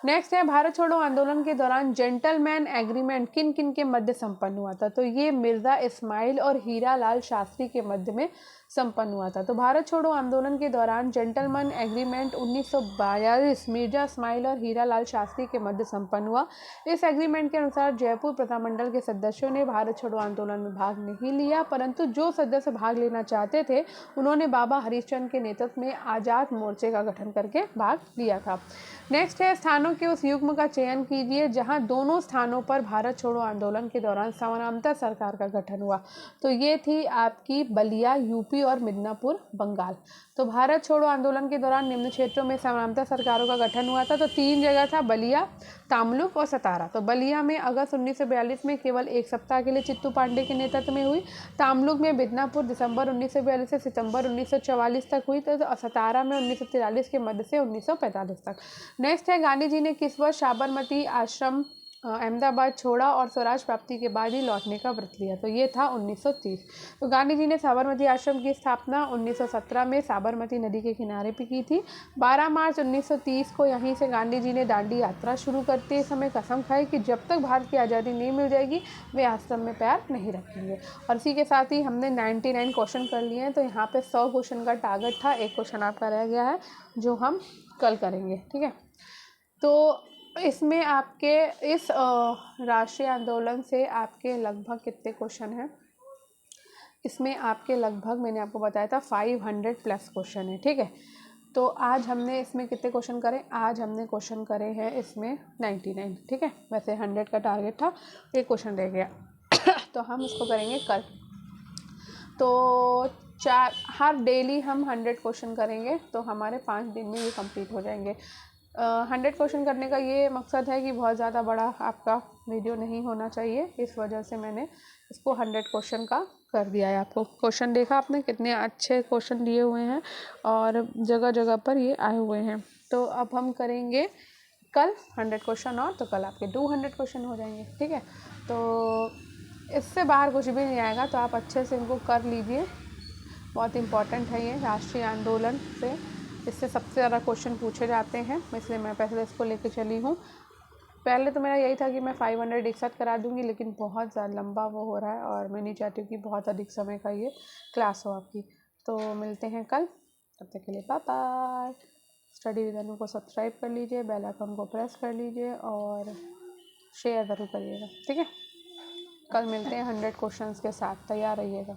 नेक्स्ट है भारत छोड़ो आंदोलन के दौरान जेंटलमैन एग्रीमेंट किन किन के मध्य संपन्न हुआ था? तो ये मिर्जा इस्माइल और हीरा लाल शास्त्री के मध्य में संपन्न हुआ था। तो भारत छोड़ो आंदोलन के दौरान जेंटलमैन एग्रीमेंट 1942 मिर्जा इस्माइल और हीरा लाल शास्त्री के मध्य संपन्न हुआ। इस एग्रीमेंट के अनुसार जयपुर प्रतापमंडल के सदस्यों ने भारत छोड़ो आंदोलन में भाग नहीं लिया, परंतु जो सदस्य भाग लेना चाहते थे उन्होंने बाबा हरिश्चंद्र के नेतृत्व में आज़ाद मोर्चे का गठन करके भाग लिया था। नेक्स्ट है स्थानों के उस युग्म का चयन कीजिए जहां दोनों स्थानों पर भारत छोड़ो आंदोलन के दौरान समानांतर सरकार का गठन हुआ। तो ये थी आपकी बलिया यूपी और मिदनापुर बंगाल। तो भारत छोड़ो आंदोलन के दौरान निम्न क्षेत्रों में समानांतर सरकारों का गठन हुआ था। तो 3 जगह था, बलिया, तामुलुक और सतारा। तो बलिया में अगस्त 1942 में केवल 1 सप्ताह के लिए चित्तू पांडे के नेतृत्व में हुई। तामुलुक में मिदनापुर दिसंबर 1942 से सितंबर 1944 तक हुई। तो सतारा में 1943 के मध्य से 1945 तक। नेक्स्ट है गांधी जी ने किस वर्ष साबरमती आश्रम अहमदाबाद छोड़ा और स्वराज प्राप्ति के बाद ही लौटने का व्रत लिया? तो ये था 1930। तो गांधी जी ने साबरमती आश्रम की स्थापना 1917 में साबरमती नदी के किनारे पे की थी। 12 मार्च 1930 को यहीं से गांधी जी ने दांडी यात्रा शुरू करते समय कसम खाई कि जब तक भारत की आज़ादी नहीं मिल जाएगी वे आश्रम में पैर नहीं रखेंगे। और इसी के साथ ही हमने 99 क्वेश्चन कर लिए हैं। तो यहाँ पर 100 क्वेश्चन का टारगेट था, 1 क्वेश्चन आपका रह गया है जो हम कल करेंगे। ठीक है। तो इसमें आपके इस राष्ट्रीय आंदोलन से आपके लगभग कितने क्वेश्चन हैं? इसमें आपके लगभग मैंने आपको बताया था 500 प्लस क्वेश्चन है। ठीक है। तो आज हमने इसमें कितने क्वेश्चन करे? आज हमने क्वेश्चन करे हैं इसमें 99। ठीक है। वैसे 100 का टारगेट था, 1 क्वेश्चन रह गया तो हम इसको करेंगे कल। तो हर डेली हम 100 क्वेश्चन करेंगे तो हमारे 5 दिन में ये कंप्लीट हो जाएंगे। 100 क्वेश्चन करने का ये मकसद है कि बहुत ज़्यादा बड़ा आपका वीडियो नहीं होना चाहिए, इस वजह से मैंने इसको 100 क्वेश्चन का कर दिया है। आपको क्वेश्चन देखा आपने कितने अच्छे क्वेश्चन दिए हुए हैं और जगह जगह पर ये आए हुए हैं। तो अब हम करेंगे कल 100 क्वेश्चन और, तो कल आपके 200 क्वेश्चन हो जाएंगे, ठीक है। तो इससे बाहर कुछ भी नहीं आएगा, तो आप अच्छे से इनको कर लीजिए। बहुत इम्पॉर्टेंट है ये राष्ट्रीय आंदोलन से, इससे सबसे ज़्यादा क्वेश्चन पूछे जाते हैं, इसलिए मैं पहले इसको लेके चली हूँ। पहले तो मेरा यही था कि मैं 500 एक साथ करा दूँगी, लेकिन बहुत ज़्यादा लंबा वो हो रहा है और मैं नहीं चाहती हूँ कि बहुत अधिक समय का ये क्लास हो आपकी। तो मिलते हैं कल, तब तक के लिए बाय बाय। स्टडी विद अनु को सब्सक्राइब कर लीजिए, बेल आइकन को प्रेस कर लीजिए और शेयर ज़रूर करिएगा, ठीक है। कल मिलते हैं 100 क्वेश्चंस के साथ, तैयार रहिएगा।